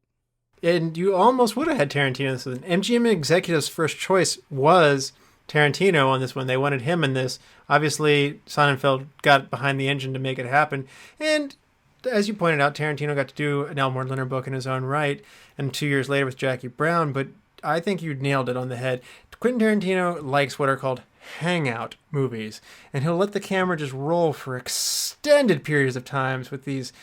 it. And you almost would have had Tarantino. So MGM Executive's first choice was Tarantino on this one. They wanted him in this. Obviously, Sonnenfeld got behind the engine to make it happen. And as you pointed out, Tarantino got to do an Elmore Leonard book in his own right, and 2 years later with Jackie Brown. But I think you nailed it on the head. Quentin Tarantino likes what are called hangout movies, and he'll let the camera just roll for extended periods of times with these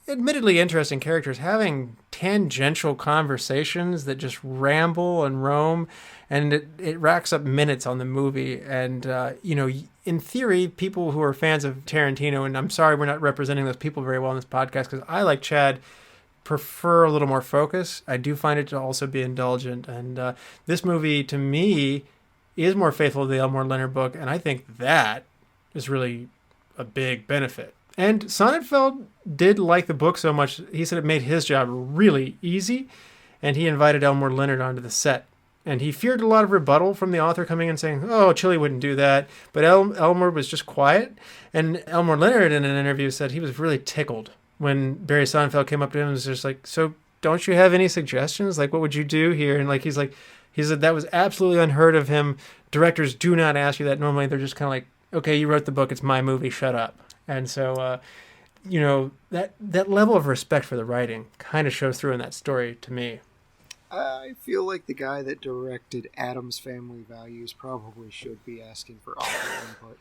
admittedly interesting characters having tangential conversations that just ramble and roam, and it racks up minutes on the movie. And in theory, people who are fans of Tarantino, and I'm sorry we're not representing those people very well in this podcast, because I, like Chad, prefer a little more focus. I do find it to also be indulgent. And this movie, to me, is more faithful to the Elmore Leonard book. And I think that is really a big benefit. And Sonnenfeld did like the book so much, he said it made his job really easy. And he invited Elmore Leonard onto the set. And he feared a lot of rebuttal from the author coming in saying, oh, Chili wouldn't do that. But Elmore was just quiet. And Elmore Leonard in an interview said he was really tickled when Barry Sonnenfeld came up to him and was just like, so don't you have any suggestions? Like, what would you do here? And like, he said that was absolutely unheard of him. Directors do not ask you that. Normally they're just kind of like, okay, you wrote the book. It's my movie. Shut up. And so, that level of respect for the writing kind of shows through in that story to me. I feel like the guy that directed Addams Family Values probably should be asking for author input.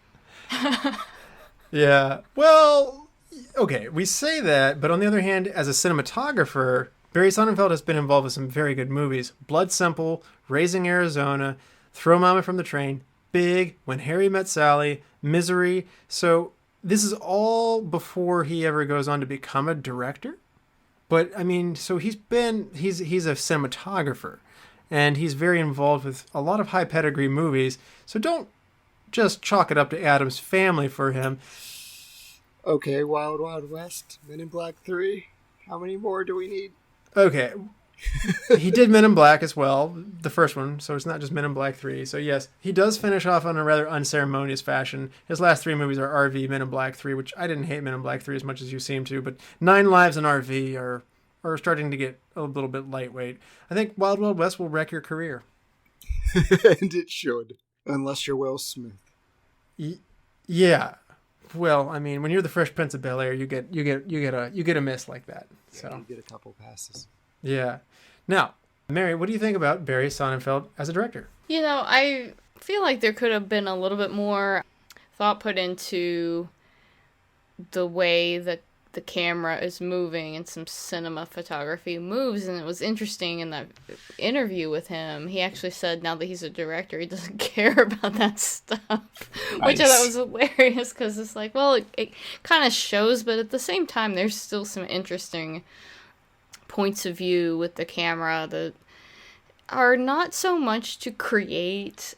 Yeah. Well, okay, we say that, but on the other hand, as a cinematographer, Barry Sonnenfeld has been involved with some very good movies. Blood Simple, Raising Arizona, Throw Mama from the Train, Big, When Harry Met Sally, Misery. So this is all before he ever goes on to become a director. But I mean, so he's a cinematographer, and he's very involved with a lot of high pedigree movies. So don't just chalk it up to Addams Family for him. Okay, Wild Wild West, Men in Black 3. How many more do we need? Okay. He did Men in Black as well, the first one, so it's not just Men in Black 3. So yes, he does finish off on a rather unceremonious fashion. His last 3 movies are RV, Men in Black 3, which I didn't hate Men in Black 3 as much as you seem to, but 9 Lives and RV are starting to get a little bit lightweight. I think Wild Wild West will wreck your career. And it should, unless you're Will Smith. Yeah. Well, I mean, when you're the Fresh Prince of Bel-Air, you get a miss like that. So Yeah, you get a couple passes. Yeah. Now, Mary, what do you think about Barry Sonnenfeld as a director? I feel like there could have been a little bit more thought put into the way that the camera is moving and some cinema photography moves. And it was interesting in that interview with him. He actually said now that he's a director, he doesn't care about that stuff, which I thought was hilarious because it's like, well, it kind of shows, but at the same time, there's still some interesting points of view with the camera that are not so much to create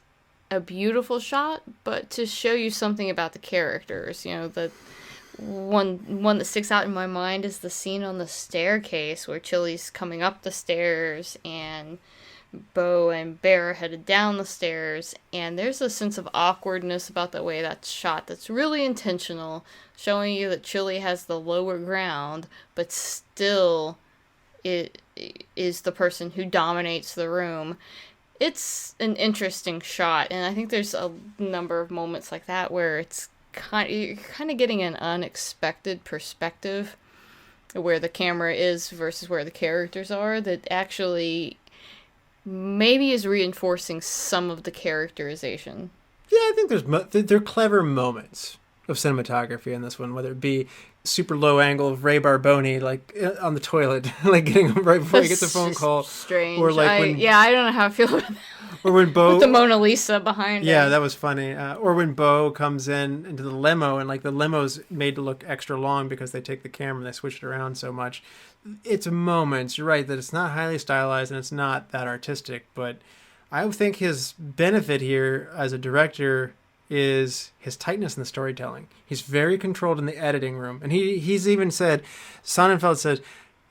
a beautiful shot, but to show you something about the characters. The one that sticks out in my mind is the scene on the staircase where Chili's coming up the stairs and Bo and Bear are headed down the stairs, and there's a sense of awkwardness about the way that's shot that's really intentional, showing you that Chili has the lower ground, but still it is the person who dominates the room. It's an interesting shot, and I think there's a number of moments like that where you're kind of getting an unexpected perspective where the camera is versus where the characters are that actually maybe is reinforcing some of the characterization. Yeah, I think there are clever moments of cinematography in this one, whether it be super low angle of Ray Barboni, like on the toilet, like getting him right before he gets a phone call. Strange. Or like I don't know how I feel about that. Or when Bo... With the Mona Lisa behind him. Yeah, that was funny. Or when Bo comes into the limo, and like the limo's made to look extra long because they take the camera and they switch it around so much. It's moments. You're right that it's not highly stylized and it's not that artistic, but I think his benefit here as a director is his tightness in the storytelling. He's very controlled in the editing room. And he's even said, Sonnenfeld said,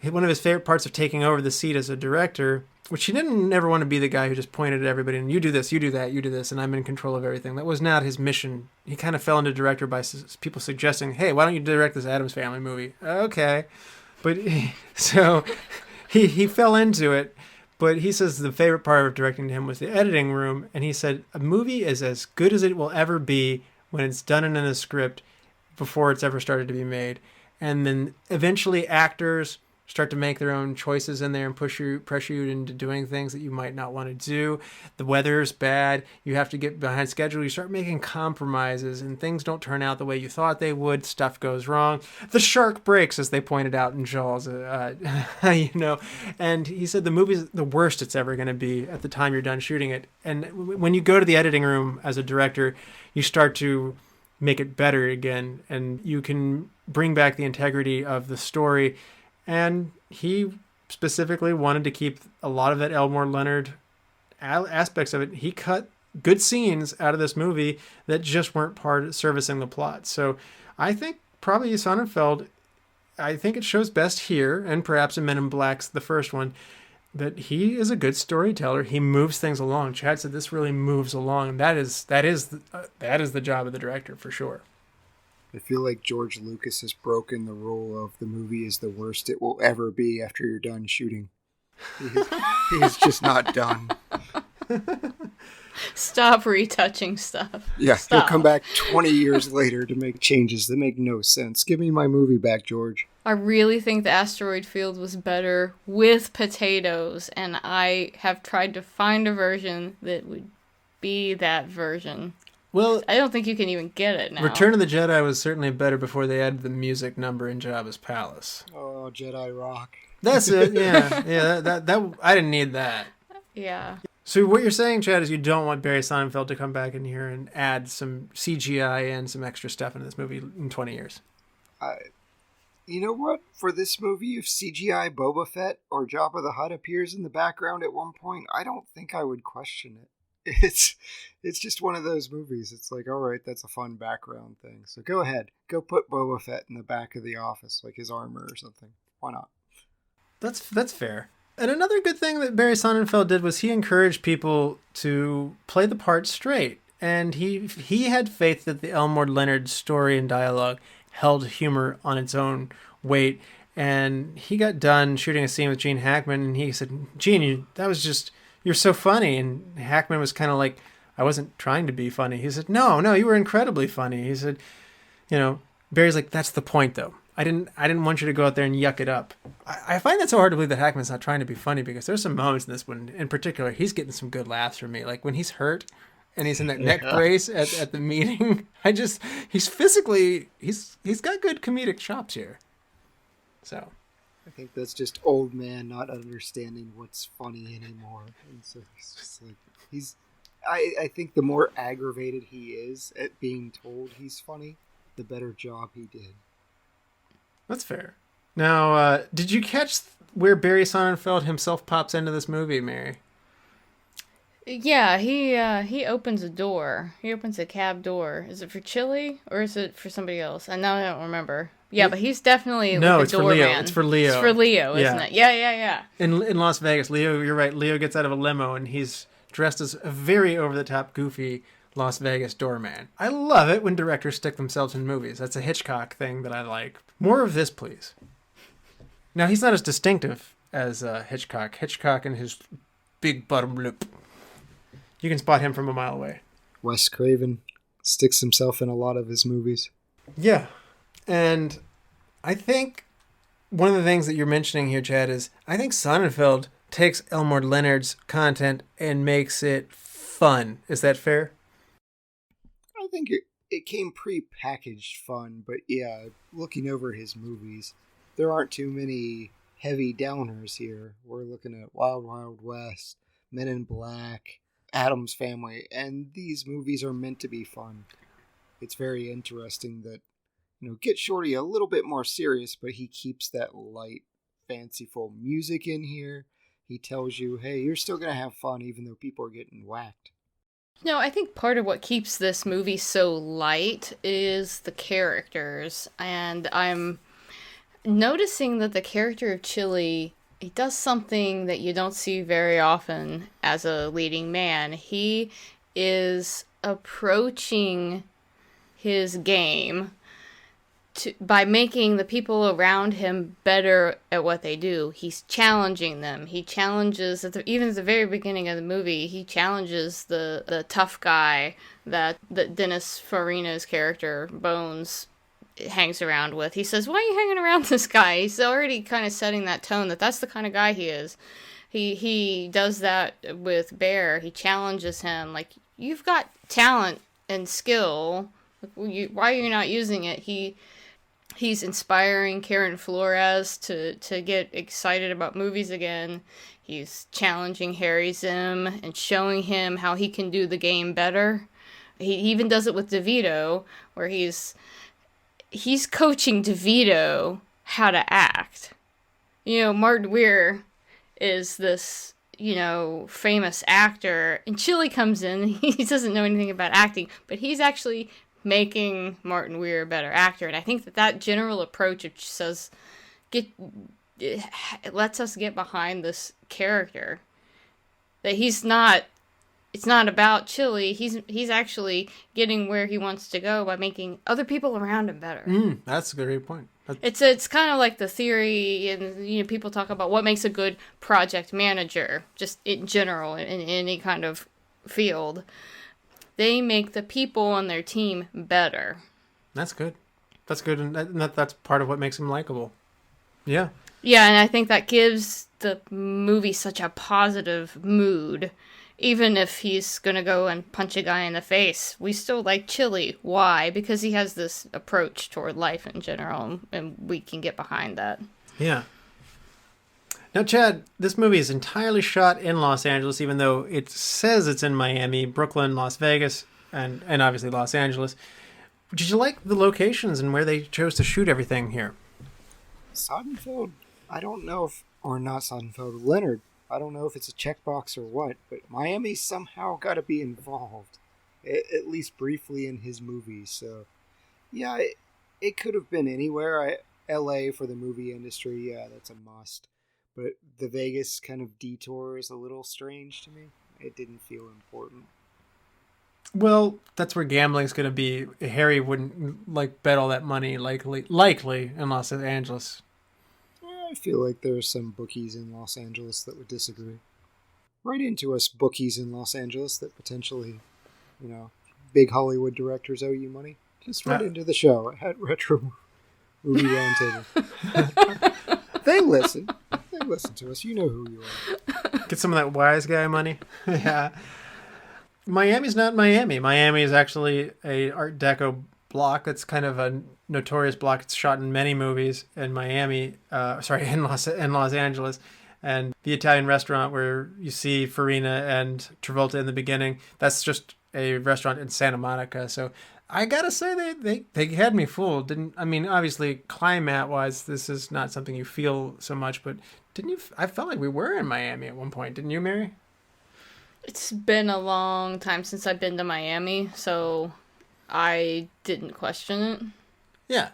one of his favorite parts of taking over the seat as a director, which he didn't never want to be the guy who just pointed at everybody and you do this, you do that, you do this, and I'm in control of everything. That was not his mission. He kind of fell into director by people suggesting, hey, why don't you direct this Addams Family movie? Okay. But so he fell into it. But he says the favorite part of directing to him was the editing room. And he said, a movie is as good as it will ever be when it's done in a script before it's ever started to be made. And then eventually actors start to make their own choices in there and pressure you into doing things that you might not want to do. The weather's bad. You have to get behind schedule. You start making compromises and things don't turn out the way you thought they would. Stuff goes wrong. The shark breaks, as they pointed out in Jaws, and he said the movie's the worst it's ever going to be at the time you're done shooting it. And when you go to the editing room as a director, you start to make it better again, and you can bring back the integrity of the story And he specifically wanted to keep a lot of that Elmore Leonard aspects of it. He cut good scenes out of this movie that just weren't part of servicing the plot. So I think probably Sonnenfeld, I think it shows best here, and perhaps in Men in Black's the first one, that he is a good storyteller. He moves things along. Chad said this really moves along. That is the job of the director for sure. I feel like George Lucas has broken the rule of the movie is the worst it will ever be after you're done shooting. He's just not done. Stop retouching stuff. Yeah, Stop. he'll come back 20 years later to make changes that make no sense. Give me my movie back, George. I really think the asteroid field was better with potatoes, and I have tried to find a version that would be that version. Well, I don't think you can even get it now. Return of the Jedi was certainly better before they added the music number in Jabba's palace. Oh, Jedi rock. That's it. Yeah. That I didn't need that. Yeah. So what you're saying, Chad, is you don't want Barry Sonnenfeld to come back in here and add some CGI and some extra stuff into this movie in 20 years. You know what? For this movie, if CGI Boba Fett or Jabba the Hutt appears in the background at one point, I don't think I would question it. It's just one of those movies. It's like, all right, that's a fun background thing. So go ahead. Go put Boba Fett in the back of the office, like his armor or something. Why not? That's fair. And another good thing that Barry Sonnenfeld did was he encouraged people to play the part straight. And he had faith that the Elmore Leonard story and dialogue held humor on its own weight. And he got done shooting a scene with Gene Hackman, and he said, Gene, you're so funny. And Hackman was kind of like, I wasn't trying to be funny. He said, no, you were incredibly funny. He said, Barry's like, that's the point, though. I didn't want you to go out there and yuck it up. I find that so hard to believe that Hackman's not trying to be funny, because there's some moments in this one, in particular, he's getting some good laughs from me. Like when he's hurt and he's in that neck brace at the meeting. He's got good comedic chops here. So I think that's just old man not understanding what's funny anymore. And so he's just like, I think the more aggravated he is at being told he's funny, the better job he did. That's fair. Now, did you catch where Barry Sonnenfeld himself pops into this movie, Mary? Yeah, he opens a door. He opens a cab door. Is it for Chili or is it for somebody else? I don't remember. Yeah, but he's definitely it's the for Leo. doorman. It's for Leo. It's for Leo, isn't it? Yeah. In Las Vegas, Leo, you're right. Leo gets out of a limo and he's dressed as a very over-the-top, goofy Las Vegas doorman. I love it when directors stick themselves in movies. That's a Hitchcock thing that I like. More of this, please. Now, he's not as distinctive as Hitchcock. Hitchcock and his big bottom lip. You can spot him from a mile away. Wes Craven sticks himself in a lot of his movies. Yeah. And I think one of the things that you're mentioning here, Chad, is I think Sonnenfeld takes Elmore Leonard's content and makes it fun. Is that fair? I think it came pre-packaged fun, but yeah, looking over his movies, there aren't too many heavy downers here. We're looking at Wild Wild West, Men in Black, Addams Family, and these movies are meant to be fun. It's very interesting that, Get Shorty a little bit more serious, but he keeps that light, fanciful music in here. He tells you, hey, you're still going to have fun even though people are getting whacked. No, I think part of what keeps this movie so light is the characters. And I'm noticing that the character of Chili, he does something that you don't see very often as a leading man. He is approaching his game by making the people around him better at what they do. He's challenging them. He challenges, even at the very beginning of the movie, he challenges the tough guy that Dennis Farina's character, Bones, hangs around with. He says, why are you hanging around this guy? He's already kind of setting that tone that's the kind of guy he is. He does that with Bear. He challenges him, like, you've got talent and skill. Why are you not using it? He's inspiring Karen Flores to get excited about movies again. He's challenging Harry Zim and showing him how he can do the game better. He even does it with DeVito, where he's coaching DeVito how to act. Martin Weir is this, famous actor, and Chili comes in. He doesn't know anything about acting, but he's actually making Martin Weir a better actor. And I think that general approach, which says, it lets us get behind this character. That it's not about Chili. He's actually getting where he wants to go by making other people around him better. That's a great point. It's kind of like the theory, and people talk about what makes a good project manager, just in general, in any kind of field. They make the people on their team better. That's good. That's good, and that's part of what makes him likable. Yeah. Yeah, and I think that gives the movie such a positive mood. Even if he's going to go and punch a guy in the face, we still like Chili. Why? Because he has this approach toward life in general, and we can get behind that. Yeah. Now, Chad, this movie is entirely shot in Los Angeles, even though it says it's in Miami, Brooklyn, Las Vegas, and obviously Los Angeles. Did you like the locations and where they chose to shoot everything here? Sonnenfeld, I don't know if, or not Sonnenfeld, Leonard. I don't know if it's a checkbox or what, but Miami somehow got to be involved, at least briefly in his movies. So, yeah, it could have been anywhere. L.A. for the movie industry, yeah, that's a must. But the Vegas kind of detour is a little strange to me. It didn't feel important. Well, that's where gambling's going to be. Harry wouldn't bet all that money likely in Los Angeles. I feel like there are some bookies in Los Angeles that would disagree. Right into us bookies in Los Angeles that potentially, big Hollywood directors owe you money. Just right into the show at Retro Movie Roundtable. They listen. They listen to us. You know who you are. Get some of that wise guy money. Yeah. Miami's not Miami. Miami is actually a Art Deco block. It's kind of a notorious block. It's shot in many movies in Miami. In Los Angeles, and the Italian restaurant where you see Farina and Travolta in the beginning. That's just a restaurant in Santa Monica. So I gotta say they had me fooled. Obviously climate wise, this is not something you feel so much, but didn't you? I felt like we were in Miami at one point, didn't you, Mary? It's been a long time since I've been to Miami, so I didn't question it. Yeah.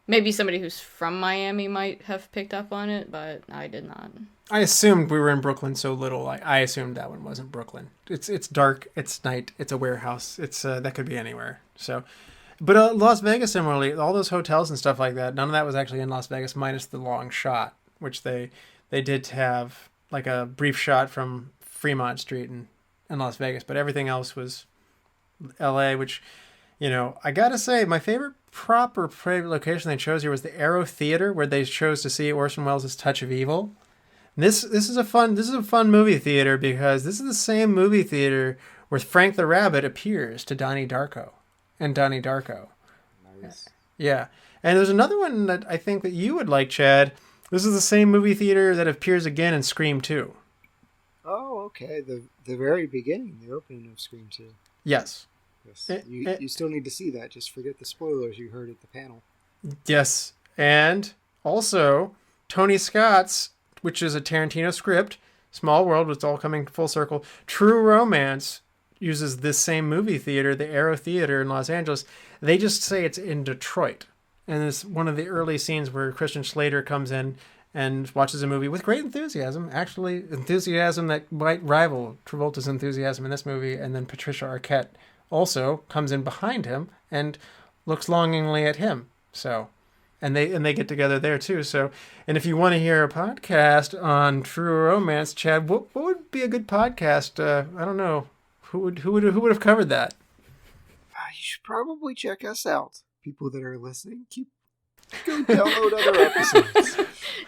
Maybe somebody who's from Miami might have picked up on it, but I did not. I assumed we were in Brooklyn so little. I assumed that one wasn't Brooklyn. It's dark. It's night. It's a warehouse. It's that could be anywhere. So, but Las Vegas similarly, all those hotels and stuff like that. None of that was actually in Las Vegas, minus the long shot, which they did have like a brief shot from Fremont Street in Las Vegas, but everything else was L.A., which, I gotta say, my favorite proper location they chose here was the Aero Theater, where they chose to see Orson Welles' Touch of Evil. And this is a fun movie theater because this is the same movie theater where Frank the Rabbit appears to Donnie Darko. Nice. Yeah. And there's another one that I think that you would like, Chad. This is the same movie theater that appears again in Scream 2. Oh, okay. The very beginning, the opening of Scream 2. Yes. You still need to see that. Just forget the spoilers you heard at the panel. Yes. And also, Tony Scott's, which is a Tarantino script, Small World, it's all coming full circle. True Romance uses this same movie theater, the Aero Theater in Los Angeles. They just say it's in Detroit. And it's one of the early scenes where Christian Slater comes in and watches a movie with great enthusiasm. Actually, enthusiasm that might rival Travolta's enthusiasm in this movie. And then Patricia Arquette also comes in behind him and looks longingly at him. So, and they get together there too. So, and if you want to hear a podcast on True Romance, Chad, what would be a good podcast? I don't know who would have covered that. You should probably check us out. People that are listening, go download other episodes.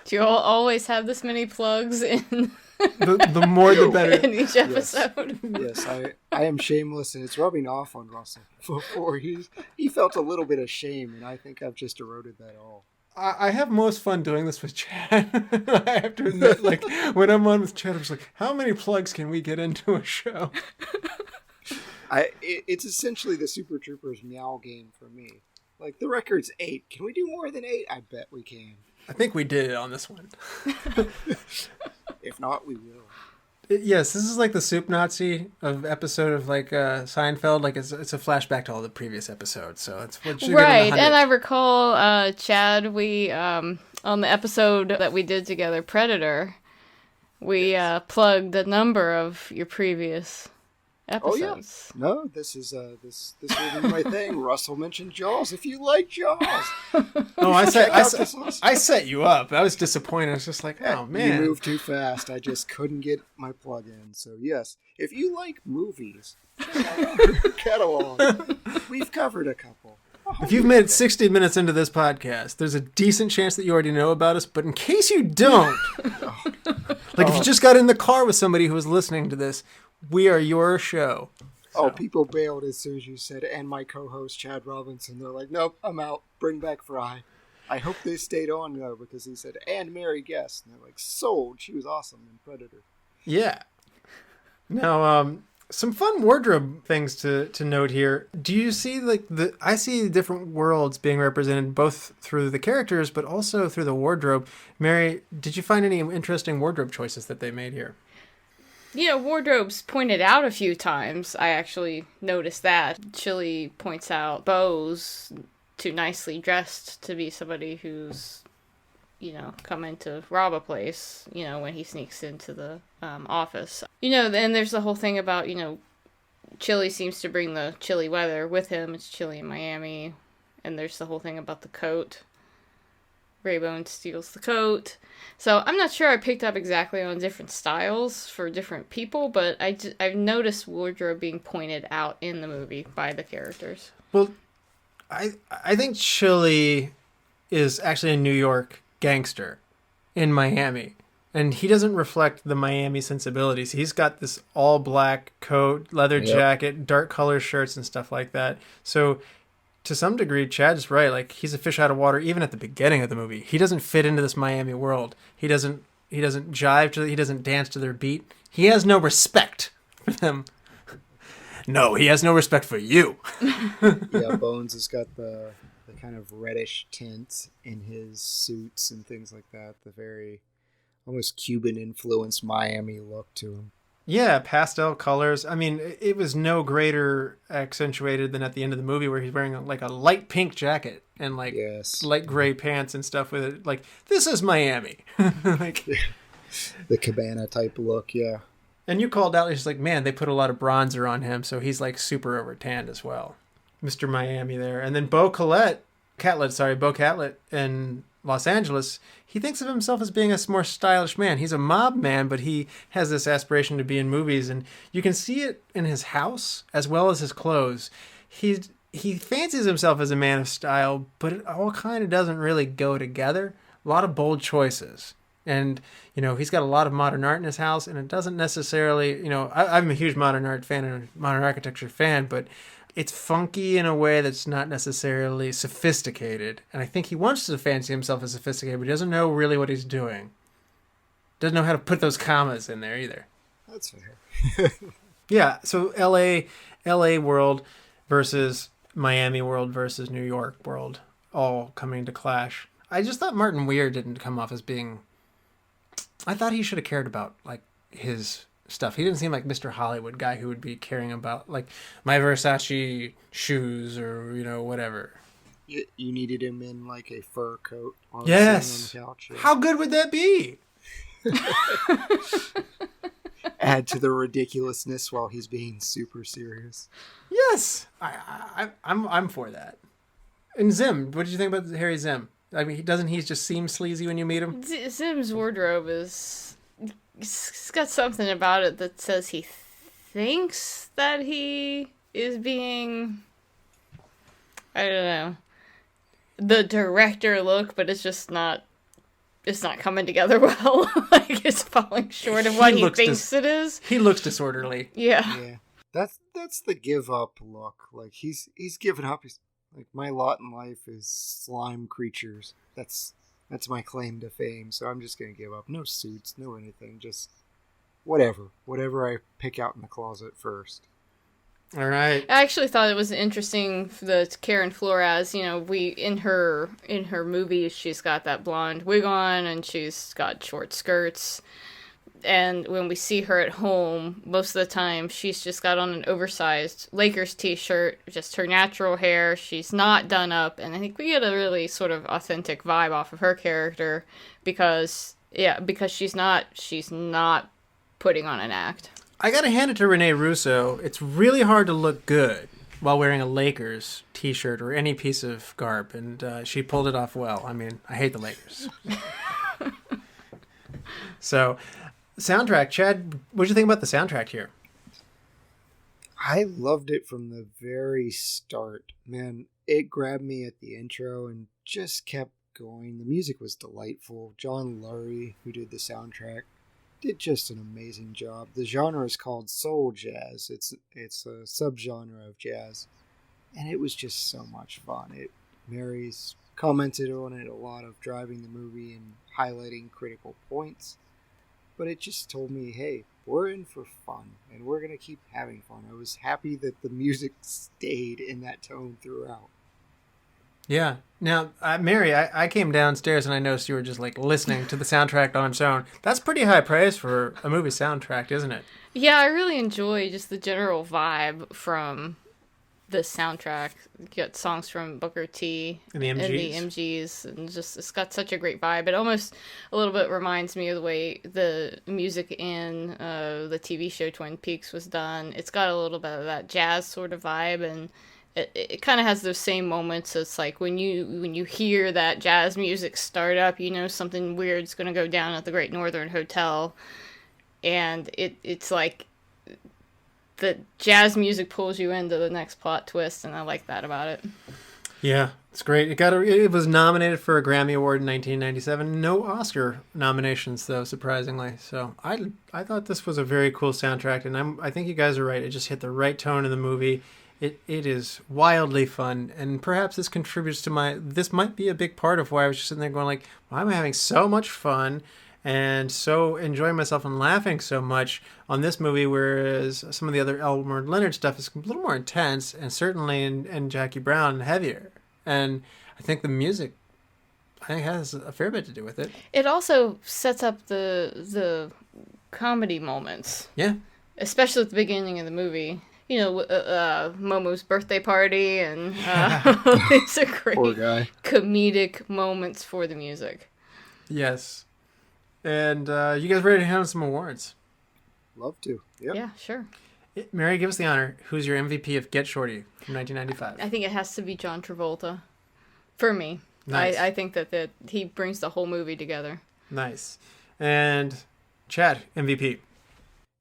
Do you all always have this many plugs in? The more the better. In each episode. Yes, I am shameless, and it's rubbing off on Russell. Before he felt a little bit of shame, and I think I've just eroded that all. I have most fun doing this with Chad. I have to admit, when I'm on with Chad, I'm just like, how many plugs can we get into a show? It's essentially the Super Troopers meow game for me. The record's 8. Can we do more than 8? I bet we can. I think we did it on this one. If not, we will. Yes, this is like the soup Nazi of episode of like Seinfeld. Like it's a flashback to all the previous episodes. So it's what you right. And I recall, Chad, we on the episode that we did together, Predator, we plugged a number of your previous episodes. Oh yeah. No, this is this will be my thing. Russell mentioned Jaws. If you like Jaws, I set you up. I was disappointed. I was just like, oh man, you moved too fast. I just couldn't get my plug in. So yes, if you like movies, check out our catalog. We've covered a couple. If you've made it 60 minutes into this podcast, there's a decent chance that you already know about us. But in case you don't, if you just got in the car with somebody who was listening to this, we are your show. So. Oh, people bailed as soon as you said, and my co-host, Chad Robinson. They're like, nope, I'm out. Bring back Fry. I hope they stayed on, though, because he said, and Mary Guest. And they're like, sold. She was awesome in Predator. Yeah. Now, some fun wardrobe things to note here. Do you see, I see different worlds being represented both through the characters, but also through the wardrobe. Mary, did you find any interesting wardrobe choices that they made here? Wardrobe's pointed out a few times. I actually noticed that. Chili points out Bo's too nicely dressed to be somebody who's, coming to rob a place, when he sneaks into the office. And there's the whole thing about, Chili seems to bring the chilly weather with him. It's chilly in Miami. And there's the whole thing about the coat. Raybone steals the coat. So I'm not sure I picked up exactly on different styles for different people, but I've noticed wardrobe being pointed out in the movie by the characters. Well, I think Chili is actually a New York gangster in Miami, and he doesn't reflect the Miami sensibilities. He's got this all black coat, leather jacket, dark color shirts and stuff like that. So to some degree, Chad's right. Like, he's a fish out of water even at the beginning of the movie. He doesn't fit into this Miami world. He doesn't jive he doesn't dance to their beat. He has no respect for them. No, he has no respect for you. Yeah, Bones has got the kind of reddish tint in his suits and things like that. The very almost Cuban influenced Miami look to him. Yeah, pastel colors. I mean, it was no greater accentuated than at the end of the movie where he's wearing like a light pink jacket and light gray pants and stuff with it. Like, this is Miami. The cabana type look, yeah. And you called out, he's like, man, they put a lot of bronzer on him, so he's like super over tanned as well. Mr. Miami there. And then Bo Catlett in Los Angeles, he thinks of himself as being a more stylish man. He's a mob man, but he has this aspiration to be in movies, and you can see it in his house as well as his clothes. He fancies himself as a man of style, but it all kind of doesn't really go together. A lot of bold choices. And, he's got a lot of modern art in his house, and it doesn't necessarily, I'm a huge modern art fan and a modern architecture fan, but it's funky in a way that's not necessarily sophisticated. And I think he wants to fancy himself as sophisticated, but he doesn't know really what he's doing. Doesn't know how to put those commas in there either. That's fair. Yeah, so LA world versus Miami world versus New York world all coming to clash. I just thought Martin Weir didn't come off as being... I thought he should have cared about, his stuff. He didn't seem like Mr. Hollywood guy who would be caring about, my Versace shoes or, whatever. You needed him in, a fur coat. Yes. On the couch. How good would that be? Add to the ridiculousness while he's being super serious. Yes. I'm for that. And Zim, what did you think about Harry Zim? I mean, doesn't he just seem sleazy when you meet him? Zim's wardrobe is... It's got something about it that says he thinks that he is being... I don't know. The director look, but it's just not... It's not coming together well. It's falling short of what he thinks it is. He looks disorderly. Yeah. That's the give up look. He's given up. He's my lot in life is slime creatures. That's my claim to fame. So I'm just gonna give up. No suits, no anything. Just whatever I pick out in the closet first. All right. I actually thought it was interesting for the Karen Flores. In her movies, she's got that blonde wig on and she's got short skirts. And when we see her at home, most of the time she's just got on an oversized Lakers t-shirt, just her natural hair. She's not done up, and I think we get a really sort of authentic vibe off of her character because she's not putting on an act. I gotta hand it to Rene Russo. It's really hard to look good while wearing a Lakers t-shirt or any piece of garb, and she pulled it off well. I mean, I hate the Lakers. So, soundtrack. Chad, what did you think about the soundtrack here? I loved it from the very start. Man, it grabbed me at the intro and just kept going. The music was delightful. John Lurie, who did the soundtrack, did just an amazing job. The genre is called soul jazz. It's a subgenre of jazz, and it was just so much fun. Mary's commented on it a lot, of driving the movie and highlighting critical points, but it just told me, hey, we're in for fun, and we're gonna keep having fun. I was happy that the music stayed in that tone throughout. Yeah. Now, Mary, I came downstairs and I noticed you were just like listening to the soundtrack on its own. That's pretty high praise for a movie soundtrack, isn't it? Yeah, I really enjoy just the general vibe from the soundtrack. You get songs from Booker T And the MGs, and just it's got such a great vibe. It almost a little bit reminds me of the way the music in the TV show Twin Peaks was done. It's got a little bit of that jazz sort of vibe, and it kind of has those same moments. It's like when you hear that jazz music start up, you know something weird's going to go down at the Great Northern Hotel, and it's like the jazz music pulls you into the next plot twist, and I like that about it. Yeah, it's great. It was nominated for a Grammy Award in 1997. No Oscar nominations, though, surprisingly. So I thought this was a very cool soundtrack, and I think you guys are right. It just hit the right tone in the movie. It is wildly fun, and perhaps this contributes to this might be a big part of why I was just sitting there going like, why am I having so much fun and so enjoying myself and laughing so much on this movie, whereas some of the other Elmore Leonard stuff is a little more intense, and certainly in Jackie Brown heavier. And I think the music, has a fair bit to do with it. It also sets up the comedy moments. Yeah. Especially at the beginning of the movie. You know, Momo's birthday party, and these are great comedic moments for the music. Yes. And you guys ready to hand out some awards? Love to. Yep. Yeah, sure. Mary, give us the honor. Who's your MVP of Get Shorty from 1995? I think it has to be John Travolta. For me. Nice. I think that he brings the whole movie together. Nice. And Chad, MVP.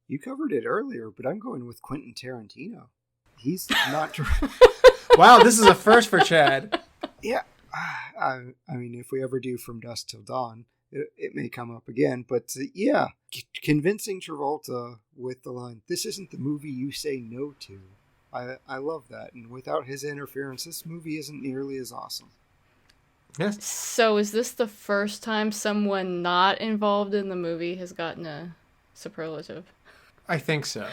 You covered it earlier, but I'm going with Quentin Tarantino. He's not... Wow, this is a first for Chad. Yeah. I mean, if we ever do From Dusk Till Dawn, it may come up again. But yeah, convincing Travolta with the line, "This isn't the movie you say no to." I love that. And without his interference, this movie isn't nearly as awesome. Yes. So is this the first time someone not involved in the movie has gotten a superlative? I think so.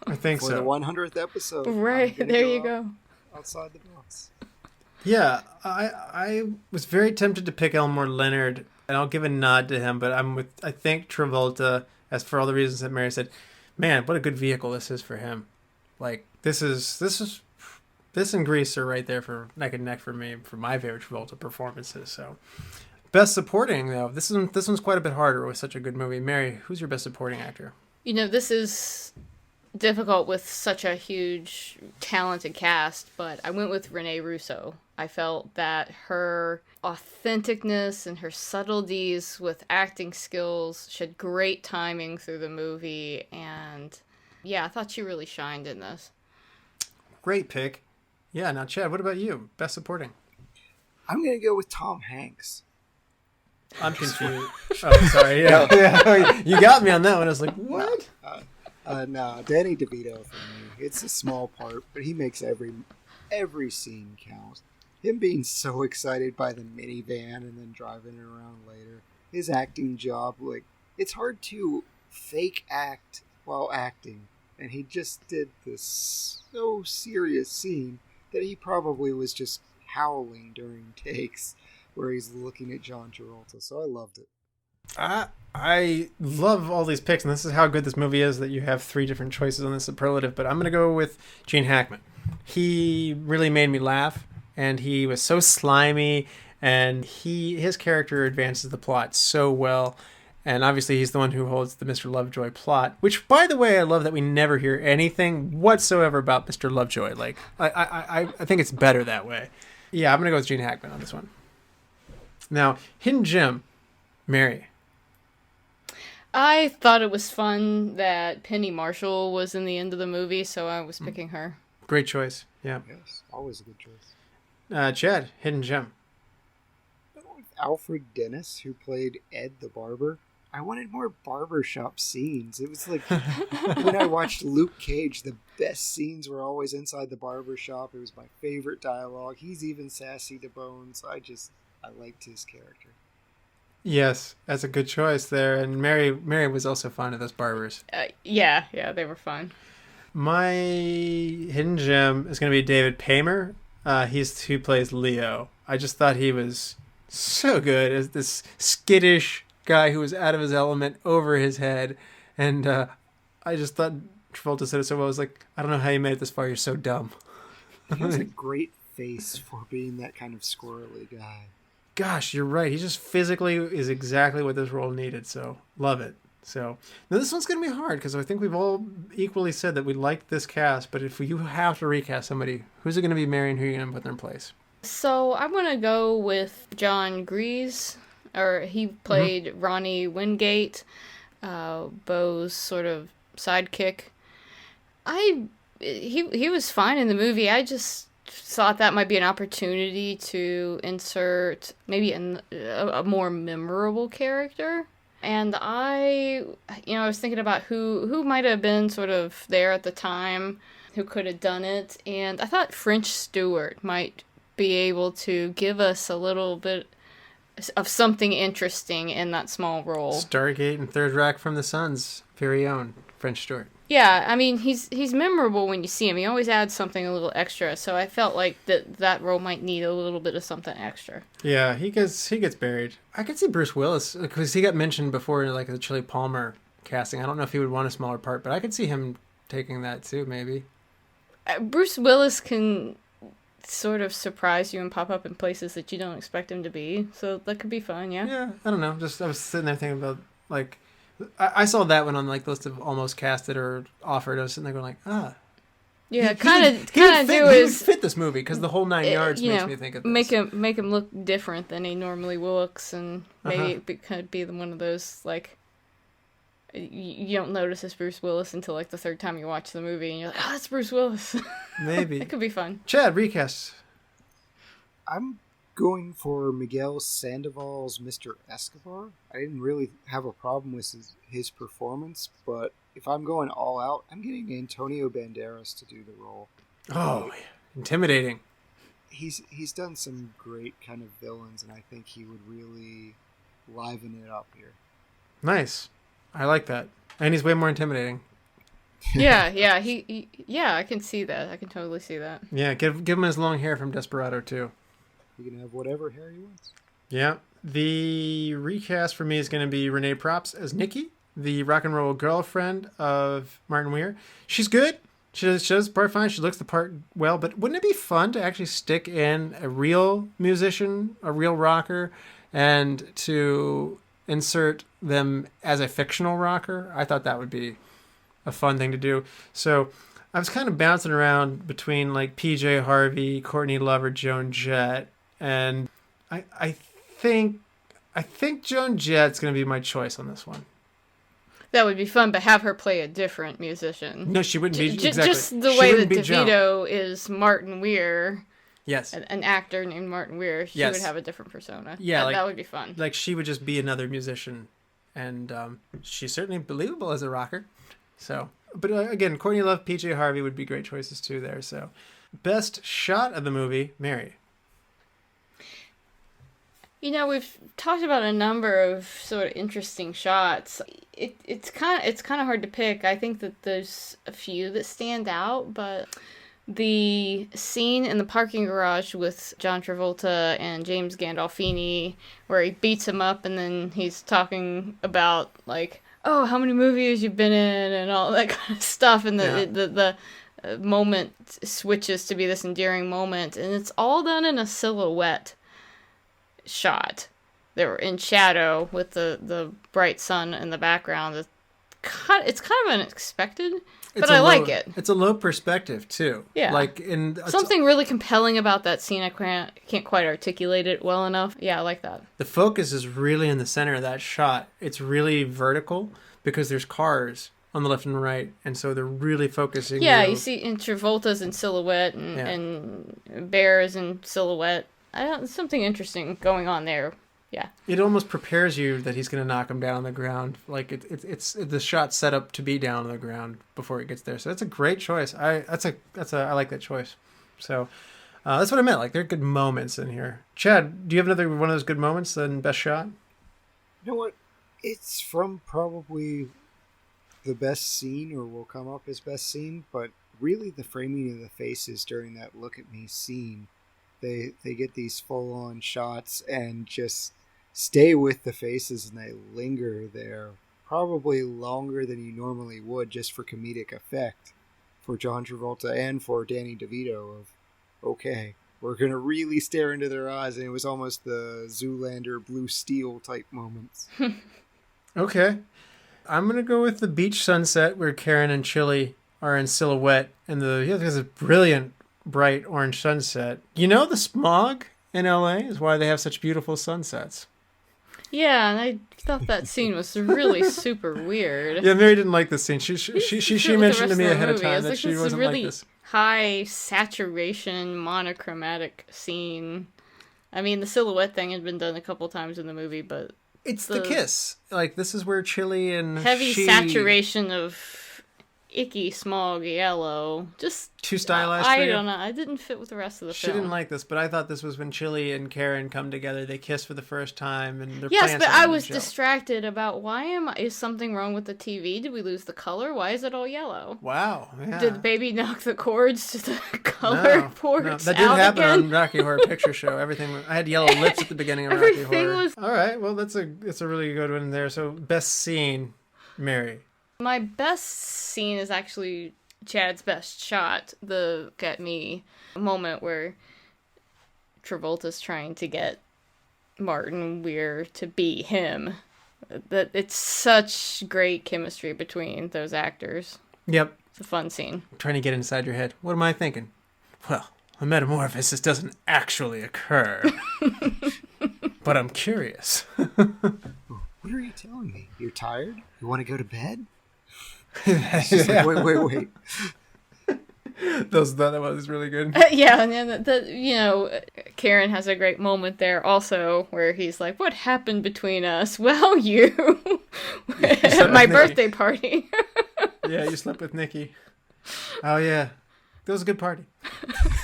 I think For so. the 100th episode. Right, there you go. Outside the box. Yeah, I was very tempted to pick Elmore Leonard, and I'll give a nod to him, but I think Travolta, as for all the reasons that Mary said. Man, what a good vehicle this is for him. Like, this and Gries are right there for neck and neck for me, for my favorite Travolta performances. So, best supporting, though, this one's quite a bit harder with such a good movie. Mary, who's your best supporting actor? You know, this is difficult with such a huge, talented cast, but I went with Rene Russo. I felt that her authenticness and her subtleties with acting skills, she had great timing through the movie, and yeah, I thought she really shined in this. Great pick. Yeah, now Chad, what about you? Best supporting? I'm going to go with Tom Hanks. I'm confused. Oh, sorry. Yeah. Yeah. You got me on that one. I was like, what? No, Danny DeVito for me. It's a small part, but he makes every scene count. Him being so excited by the minivan and then driving it around later. His acting job, like, it's hard to fake act while acting. and he just did this so serious scene that he probably was just howling during takes where he's looking at John Travolta. So I loved it. I love all these picks, and this is how good this movie is that you have 3 different choices on the superlative, but I'm going to go with Gene Hackman. He really made me laugh, and he was so slimy, and his character advances the plot so well, and obviously he's the one who holds the Mr. Lovejoy plot, which, by the way, I love that we never hear anything whatsoever about Mr. Lovejoy. Like, I think it's better that way. Yeah, I'm going to go with Gene Hackman on this one. Now, Hidden Gem, Mary. I thought it was fun that Penny Marshall was in the end of the movie, so I was picking her. Great choice. Yeah. Yes, always a good choice. Chad, Hidden Gem. Alfred Dennis, who played Ed the barber. I wanted more barbershop scenes. It was like when I watched Luke Cage, the best scenes were always inside the barbershop. It was my favorite dialogue. He's even sassy to bones. I liked his character. Yes, that's a good choice there. And Mary was also fond of those barbers. Yeah, they were fun. My hidden gem is going to be David Paymer. He's who plays Leo. I just thought he was so good as this skittish guy who was out of his element, over his head. And I just thought Travolta said it so well. I was like, I don't know how you made it this far. You're so dumb. He has a great face for being that kind of squirrely guy. Gosh, you're right. He just physically is exactly what this role needed. So love it. So now this one's going to be hard because I think we've all equally said that we like this cast. But if you have to recast somebody, who's it going to be, Mary, and who are you going to put in their place? So I'm going to go with John Gries, or he played Ronnie Wingate, Bo's sort of sidekick. He was fine in the movie. I just thought that might be an opportunity to insert maybe a more memorable character. And I was thinking about who might have been sort of there at the time, who could have done it. And I thought French Stewart might be able to give us a little bit of something interesting in that small role. Stargate and Third Rock from the Sun's very own French Stewart. Yeah, I mean, he's memorable when you see him. He always adds something a little extra, so I felt like that role might need a little bit of something extra. Yeah, he gets buried. I could see Bruce Willis, because he got mentioned before in like the Chili Palmer casting. I don't know if he would want a smaller part, but I could see him taking that too, maybe. Bruce Willis can sort of surprise you and pop up in places that you don't expect him to be, so that could be fun, yeah? Yeah, I don't know. I was sitting there thinking about, like, I saw that one on like the list of almost casted or offered. I was sitting there going like, yeah, he kind of do he his would fit this movie because the whole 9 yards makes me think of this. Make him look different than he normally looks, and maybe it could be one of those like you don't notice it's Bruce Willis until like the third time you watch the movie, and you're like, that's Bruce Willis. Maybe it could be fun. Chad, recast. I'm going for Miguel Sandoval's Mr. Escobar. I didn't really have a problem with his performance, but if I'm going all out, I'm getting Antonio Banderas to do the role. Oh, intimidating. He's done some great kind of villains, and I think he would really liven it up here. Nice. I like that. And he's way more intimidating. Yeah, I can see that. I can totally see that. Yeah, give him his long hair from Desperado too. He can have whatever hair he wants. Yeah. The recast for me is going to be Renee Props as Nikki, the rock and roll girlfriend of Martin Weir. She's good. She does the part fine. She looks the part well. But wouldn't it be fun to actually stick in a real musician, a real rocker, and to insert them as a fictional rocker? I thought that would be a fun thing to do. So I was kind of bouncing around between like PJ Harvey, Courtney Love, or Joan Jett. And I think Joan Jett's going to be my choice on this one. That would be fun, but have her play a different musician. No, she wouldn't be. Exactly. Just the way that DeVito is Martin Weir. Yes. An actor named Martin Weir. She would have a different persona. Yeah. That would be fun. Like she would just be another musician. And she's certainly believable as a rocker. So, but again, Courtney Love, PJ Harvey would be great choices too there. So, best shot of the movie, Mary. We've talked about a number of sort of interesting shots. It's kind of hard to pick. I think that there's a few that stand out, but the scene in the parking garage with John Travolta and James Gandolfini, where he beats him up and then he's talking about, like, oh, how many movies you've been in and all that kind of stuff, and the moment switches to be this endearing moment, and it's all done in a silhouette shot. They were in shadow with the bright sun in the background. It's kind of unexpected, but I like it. It's a low perspective too. Yeah, like something really compelling about that scene. I can't quite articulate it well enough. Yeah, I like that. The focus is really in the center of that shot. It's really vertical because there's cars on the left and right, and so they're really focusing. Yeah, you see in Travolta's in silhouette and Bear is in silhouette. There's something interesting going on there. Yeah. It almost prepares you that he's going to knock him down on the ground. Like it's the shot set up to be down on the ground before it gets there. So that's a great choice. I like that choice. So that's what I meant. Like, there are good moments in here. Chad, do you have another one of those good moments than best shot? You know what? It's from probably the best scene, or will come up as best scene, but really the framing of the faces during that look at me scene. They get these full-on shots and just stay with the faces, and they linger there probably longer than you normally would, just for comedic effect for John Travolta and for Danny DeVito of, okay, we're going to really stare into their eyes, and it was almost the Zoolander Blue Steel type moments. Okay. I'm going to go with the beach sunset where Karen and Chili are in silhouette, and there's a brilliant bright orange sunset. The smog in LA is why they have such beautiful sunsets. Yeah, and I thought that scene was really super weird. Yeah, Mary didn't like this scene. She mentioned to me ahead of time that she wasn't really like this. High saturation, monochromatic scene. I mean, the silhouette thing had been done a couple times in the movie, but it's the kiss. Like, this is where Chili and heavy saturation of icky smog yellow, just too stylized. I don't know. I didn't fit with the rest of the film. She didn't like this, but I thought this was when Chili and Karen come together. They kiss for the first time, and they're yes, but I was distracted about is something wrong with the TV? Did we lose the color? Why is it all yellow? Wow, yeah. Did the baby knock the cords to the color ports? No, that did happen on Rocky Horror Picture Show. I had yellow lips at the beginning of Rocky Horror. All right, well, it's a really good one there. So, best scene, Mary. My best scene is actually Chad's best shot, the look at me moment where Travolta's trying to get Martin Weir to be him. That it's such great chemistry between those actors. Yep. It's a fun scene. I'm trying to get inside your head. What am I thinking? Well, a metamorphosis doesn't actually occur. But I'm curious. What are you telling me? You're tired? You want to go to bed? Like, wait. That was really good. Yeah, and then Karen has a great moment there also where he's like, "What happened between us?" Well, you at my birthday party. Yeah, you slept with Nikki. Oh yeah, that was a good party.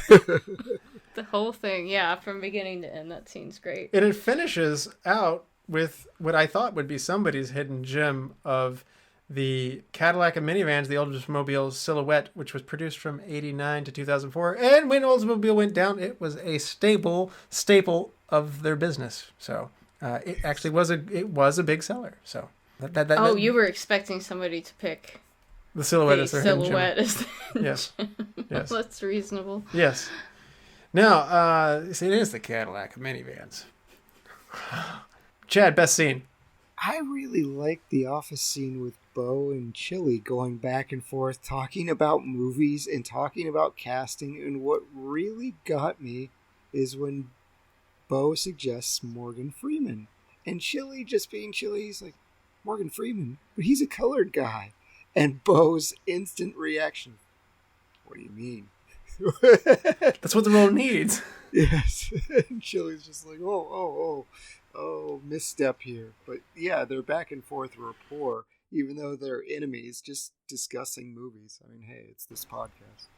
The whole thing, yeah, from beginning to end, that scene's great. And it finishes out with what I thought would be somebody's hidden gem of the Cadillac and minivans, the Oldsmobile Silhouette, which was produced from 1989 to 2004. And when Oldsmobile went down, it was a staple of their business. So it actually was a big seller. So you were expecting somebody to pick the Silhouette as their hidden gem. Yes. Well, that's reasonable. Yes. Now, it is the Cadillac minivans. Chad, best scene. I really like the office scene with Bo and Chili going back and forth, talking about movies and talking about casting. And what really got me is when Bo suggests Morgan Freeman. And Chili, just being Chili, he's like, Morgan Freeman? But he's a colored guy. And Bo's instant reaction, what do you mean? That's what the role needs. Yes. And Chili's just like, oh, misstep here. But yeah, they're back and forth rapport, even though they're enemies, just discussing movies. I mean, hey, it's this podcast.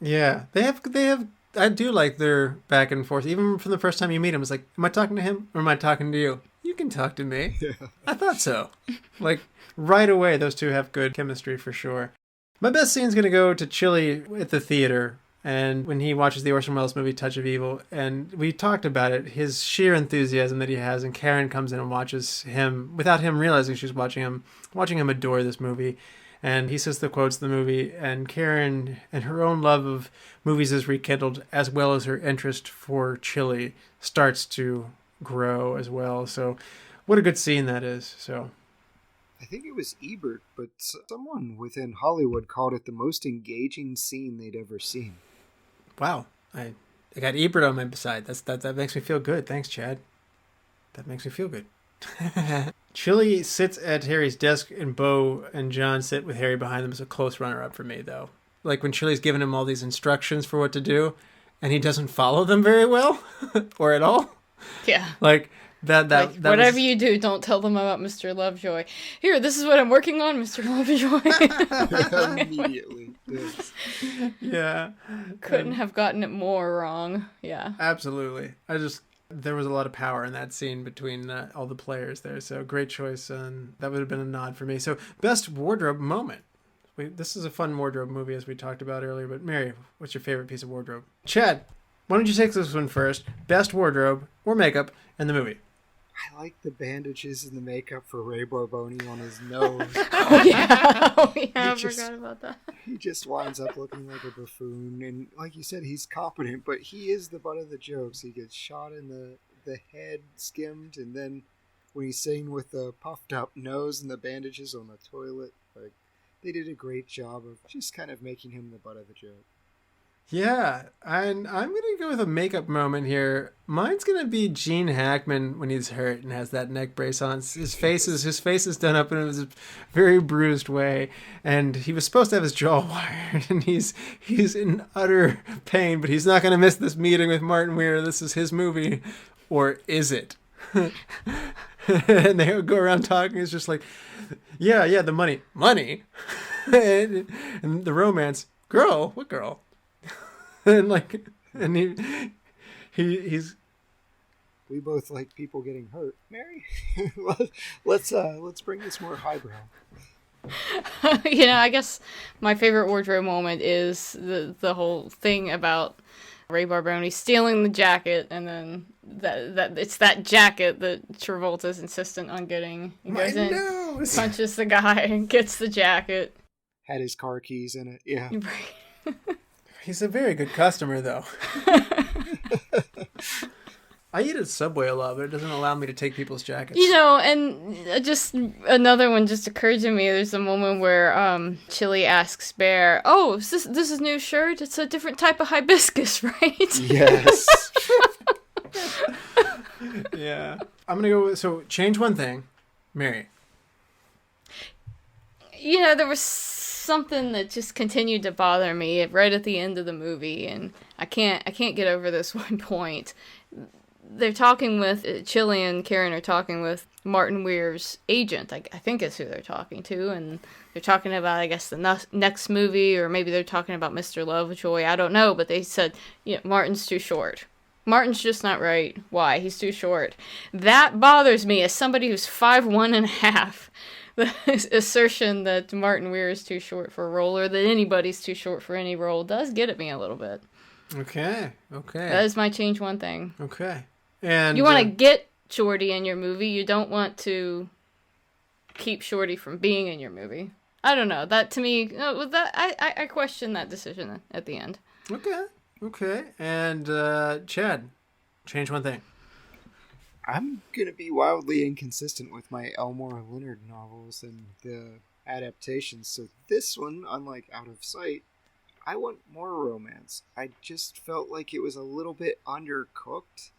Yeah, they have I do like their back and forth. Even from the first time you meet him, it's like, am I talking to him or am I talking to you? You can talk to me. Yeah. I thought so. Like, right away, those two have good chemistry for sure. My best scene's going to go to Chili at the theater. And when he watches the Orson Welles movie, Touch of Evil, and we talked about it, his sheer enthusiasm that he has, and Karen comes in and watches him, without him realizing she's watching him adore this movie. And he says the quotes in the movie, and Karen and her own love of movies is rekindled, as well as her interest for Chili starts to grow as well. So what a good scene that is. So I think it was Ebert, but someone within Hollywood called it the most engaging scene they'd ever seen. Wow, I got Ebert on my side. That makes me feel good. Thanks, Chad. That makes me feel good. Chili sits at Harry's desk, and Bo and John sit with Harry behind them as a close runner-up for me, though. Like when Chili's giving him all these instructions for what to do, and he doesn't follow them very well, or at all. Yeah. Like that whatever you do, don't tell them about Mr. Lovejoy. Here, this is what I'm working on, Mr. Lovejoy. Immediately. Yes. Yeah. Couldn't have gotten it more wrong. Yeah. Absolutely. There was a lot of power in that scene between all the players there. So great choice. And that would have been a nod for me. So best wardrobe moment. This is a fun wardrobe movie, as we talked about earlier. But Mary, what's your favorite piece of wardrobe? Chad, why don't you take this one first? Best wardrobe or makeup in the movie. I like the bandages and the makeup for Ray Barboni on his nose. Oh, yeah. I forgot about that. He just winds up looking like a buffoon. And like you said, he's competent, but he is the butt of the jokes. He gets shot in the head, skimmed, and then when he's seen with the puffed up nose and the bandages on the toilet, like, they did a great job of just kind of making him the butt of the joke. Yeah, and I'm going to go with a makeup moment here. Mine's going to be Gene Hackman when he's hurt and has that neck brace on. His face is done up in a very bruised way, and he was supposed to have his jaw wired, and he's in utter pain, but he's not going to miss this meeting with Martin Weir. This is his movie, or is it? And they would go around talking. It's just like, yeah, the money, and the romance. Girl, what girl? and he's. We both like people getting hurt. Mary, let's bring this more highbrow. I guess my favorite wardrobe moment is the whole thing about Ray Barboni stealing the jacket, and then that it's that jacket that Travolta's insistent on getting. He goes in, punches the guy, and gets the jacket. Had his car keys in it. Yeah. He's a very good customer, though. I eat at Subway a lot, but it doesn't allow me to take people's jackets. And just another one just occurred to me. There's a moment where Chili asks Bear, "Oh, this is new shirt? It's a different type of hibiscus, right?" Yes. Yeah. I'm going to go with, so change one thing. Mary. There was something that just continued to bother me right at the end of the movie, and I can't get over this one point. They're talking with Chili and Karen are talking with Martin Weir's agent. I think is who they're talking to, and they're talking about, I guess, the next movie, or maybe they're talking about Mr. Lovejoy. I don't know, but they said, Martin's too short. Martin's just not right. Why? He's too short. That bothers me as somebody who's 5'1.5". The assertion that Martin Weir is too short for a role, or that anybody's too short for any role, does get at me a little bit. Okay. That is my change one thing. Okay. And you want to get Shorty in your movie. You don't want to keep Shorty from being in your movie. I don't know. That, to me, I question that decision at the end. Okay. And Chad, change one thing. I'm going to be wildly inconsistent with my Elmore Leonard novels and the adaptations. So this one, unlike Out of Sight, I want more romance. I just felt like it was a little bit undercooked.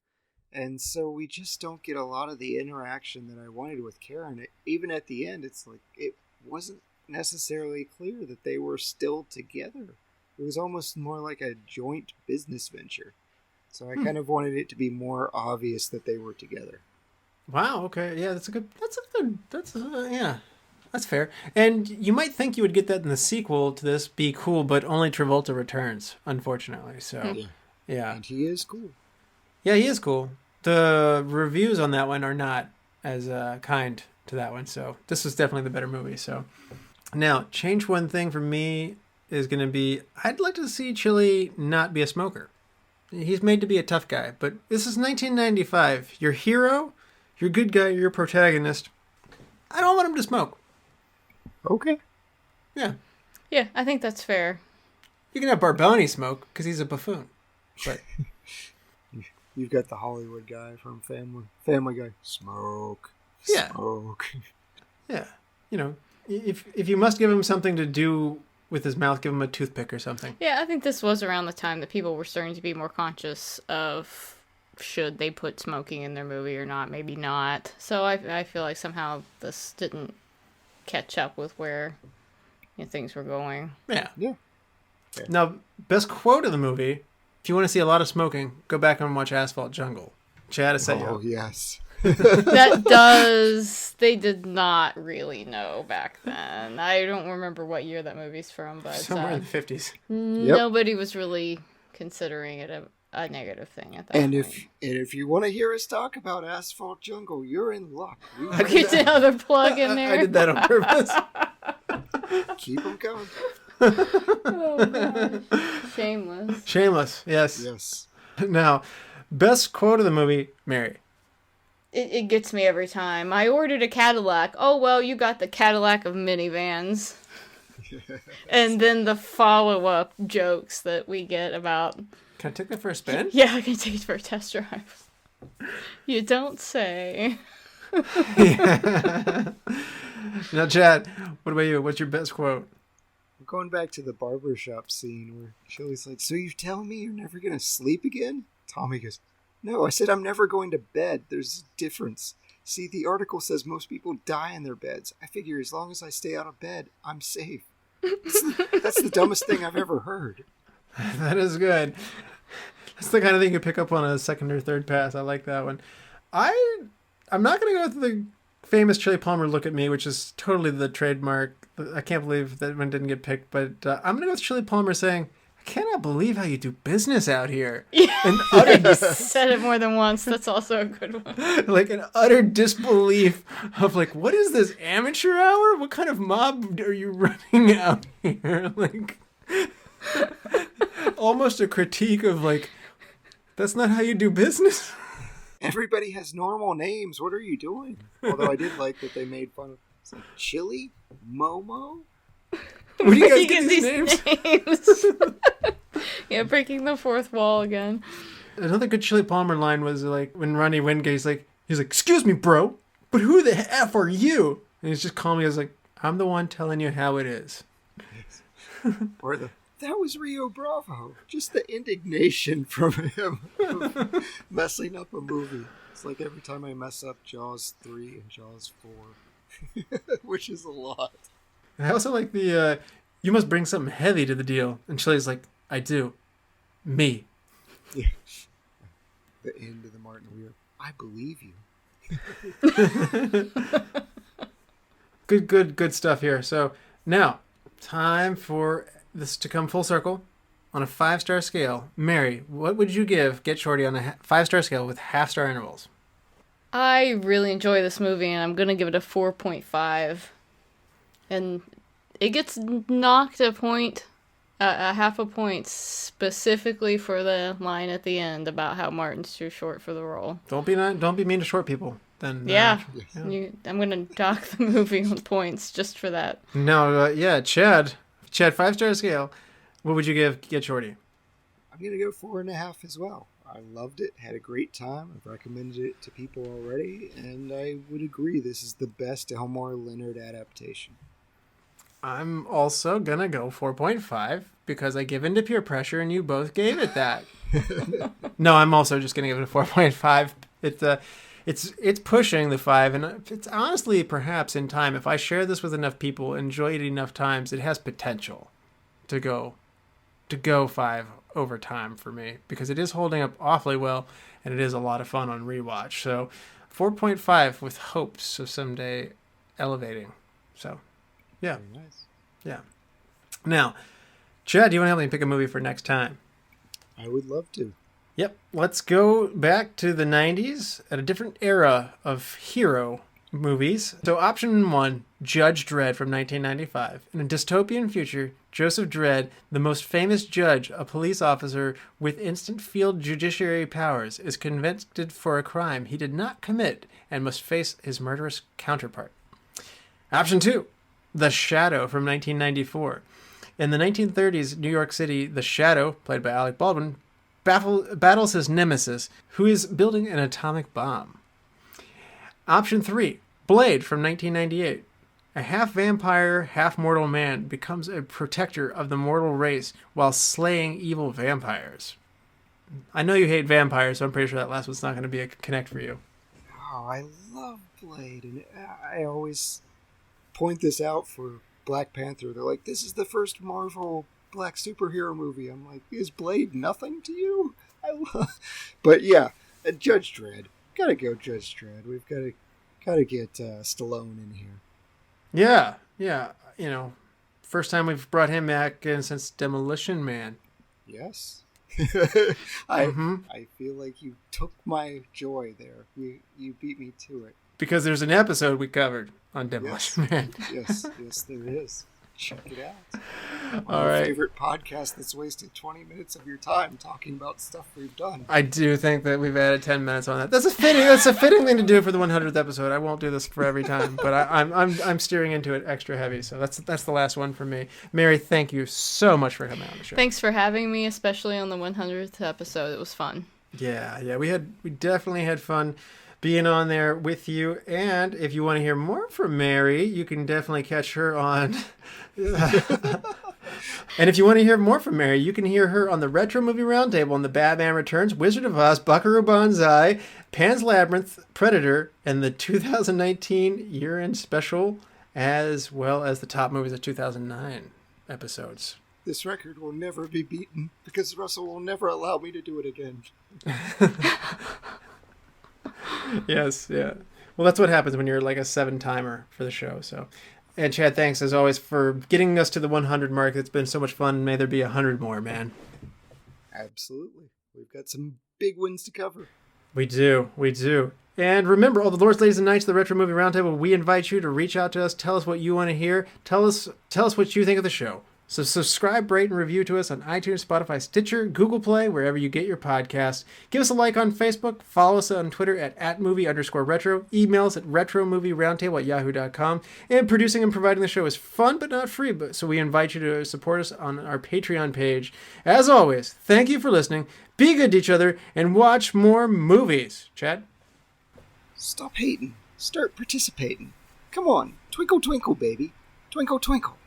And so we just don't get a lot of the interaction that I wanted with Karen. Even at the end, it's like it wasn't necessarily clear that they were still together. It was almost more like a joint business venture. So I kind of wanted it to be more obvious that they were together. Wow. Okay. Yeah, that's fair. And you might think you would get that in the sequel to this, Be Cool, but only Travolta returns, unfortunately. So, Yeah. And he is cool. Yeah, he is cool. The reviews on that one are not as kind to that one, so this was definitely the better movie. So now, change one thing for me is going to be, I'd like to see Chili not be a smoker. He's made to be a tough guy, but this is 1995. Your hero, your good guy, your protagonist. I don't want him to smoke. Okay. Yeah. Yeah, I think that's fair. Oh, You can have Barboni smoke because he's a buffoon. But You've got the Hollywood guy from Family Guy. Smoke. Yeah. Smoke. yeah, you know, if you must give him something to do with his mouth, give him a toothpick or something. Yeah, I think this was around the time that people were starting to be more conscious of should they put smoking in their movie or not, maybe not. So I feel like somehow this didn't catch up with where things were going. Yeah. Yeah. Now, best quote of the movie. If you want to see a lot of smoking, go back and watch Asphalt Jungle. Chad has set you Oh, up. yes. They did not really know back then. I don't remember what year that movie's from, but Somewhere in the 50s. nobody was really considering it a negative thing at that And point. if you want to hear us talk about Asphalt Jungle, you're in luck. Get another plug in there. I did that on purpose. Keep them coming. Oh, gosh. Shameless. Shameless, yes. Yes. Now, best quote of the movie, Mary. It gets me every time. I ordered a Cadillac. Oh, well, you got the Cadillac of minivans. And then the follow-up jokes that we get about... Can I take that for a spin? Yeah, I can take it for a test drive. You don't say. Now, Chad, what about you? What's your best quote? I'm going back to the barbershop scene where Chili's like, so you tell me you're never going to sleep again? Tommy goes, no, I said I'm never going to bed. There's a difference. See, the article says most people die in their beds. I figure as long as I stay out of bed, I'm safe. That's the dumbest thing I've ever heard. That is good. That's the kind of thing you pick up on a second or third pass. I like that one. I'm not going to go with the famous Chili Palmer look at me, which is totally the trademark. I can't believe that one didn't get picked, but I'm going to go with Chili Palmer saying, I cannot believe how you do business out here. Yeah, you said it more than once. That's also a good one. Like an utter disbelief of like, what is this, amateur hour? What kind of mob are you running out here? Like, almost a critique of like, that's not how you do business. Everybody has normal names. What are you doing? Although I did like that they made fun of like, Chili? Momo? Where do you guys You get these names? names. Yeah, breaking the fourth wall again. Another good Chili Palmer line was like when Ronnie Wingate he's like, excuse me, bro, but who the F are you? And he's just calling me as like, I'm the one telling you how it is. Or that was Rio Bravo. Just the indignation from him messing up a movie. It's like every time I mess up Jaws 3 and Jaws 4, which is a lot. I also like the, you must bring something heavy to the deal. And Chili's like, I do. Me. Yeah. The end of the Martin Weir. I believe you. Good stuff here. So now, time for this to come full circle on a 5-star scale. Mary, what would you give Get Shorty on a 5-star scale with half-star intervals? I really enjoy this movie, and I'm going to give it a 4.5. And it gets knocked a half a point, specifically for the line at the end about how Martin's too short for the role. Don't be mean to short people. Then Yeah. I'm going to dock the movie on points just for that. No, Chad, 5-star scale. What would you give Get Shorty? I'm going to go 4.5 as well. I loved it, had a great time. I've recommended it to people already, and I would agree this is the best Elmore Leonard adaptation. I'm also going to go 4.5 because I give in to peer pressure and you both gave it that. No, I'm also just going to give it a 4.5. It's pushing the 5, and it's honestly, perhaps in time, if I share this with enough people, enjoy it enough times, it has potential to go 5 over time for me because it is holding up awfully well and it is a lot of fun on rewatch. So 4.5 with hopes of someday elevating. So yeah. Very nice. Yeah. Now, Chad, do you want to help me pick a movie for next time? I would love to. Yep, let's go back to the 90s at a different era of hero movies. So option 1, Judge Dredd from 1995. In a dystopian future, Joseph Dredd, the most famous judge, a police officer with instant field judiciary powers, is convicted for a crime he did not commit and must face his murderous counterpart. Option 2, The Shadow from 1994. In the 1930s New York City, The Shadow, played by Alec Baldwin, battles his nemesis, who is building an atomic bomb. Option 3, Blade from 1998. A half-vampire, half-mortal man becomes a protector of the mortal race while slaying evil vampires. I know you hate vampires, so I'm pretty sure that last one's not going to be a connect for you. Oh, I love Blade, and I always point this out for Black Panther. They're like, this is the first Marvel Black superhero movie. I'm like, is Blade nothing to you? But yeah, Judge Dredd. Gotta go Judge Dredd. We've gotta get Stallone in here. Yeah. You know, first time we've brought him back in since Demolition Man. Yes. I feel like you took my joy there. You beat me to it. Because there's an episode we covered on Demolition Man. Yes, there is. Check it out. All My right. favorite podcast that's wasted 20 minutes of your time talking about stuff we've done. I do think that we've added 10 minutes on that. That's a fitting thing to do for the 100th episode. I won't do this for every time, but I'm steering into it extra heavy. So that's the last one for me. Mary, thank you so much for coming on the show. Thanks for having me, especially on the 100th episode. It was fun. Yeah, we definitely had fun being on there with you. And if you want to hear more from Mary, you can definitely catch her on. And if you want to hear more from Mary, you can hear her on the Retro Movie Roundtable on the Batman Returns, Wizard of Oz, Buckaroo Banzai, Pan's Labyrinth, Predator, and the 2019 year-end special, as well as the top movies of 2009 episodes. This record will never be beaten because Russell will never allow me to do it again. Yes, yeah. Well, that's what happens when you're like a 7-timer for the show. So, and Chad, thanks as always for getting us to the 100 mark. It's been so much fun. May there be 100 more, man. Absolutely. We've got some big wins to cover. We do. And remember, all the lords, ladies, and knights of the Retro Movie Roundtable, we invite you to reach out to us. Tell us what you want to hear. Tell us what you think of the show. So subscribe, rate, and review to us on iTunes, Spotify, Stitcher, Google Play, wherever you get your podcasts. Give us a like on Facebook. Follow us on Twitter at @movie_retro. Email us at retromovieroundtable@yahoo.com. And producing and providing the show is fun but not free, so we invite you to support us on our Patreon page. As always, thank you for listening. Be good to each other and watch more movies. Chad? Stop hating. Start participating. Come on. Twinkle, twinkle, baby. Twinkle, twinkle.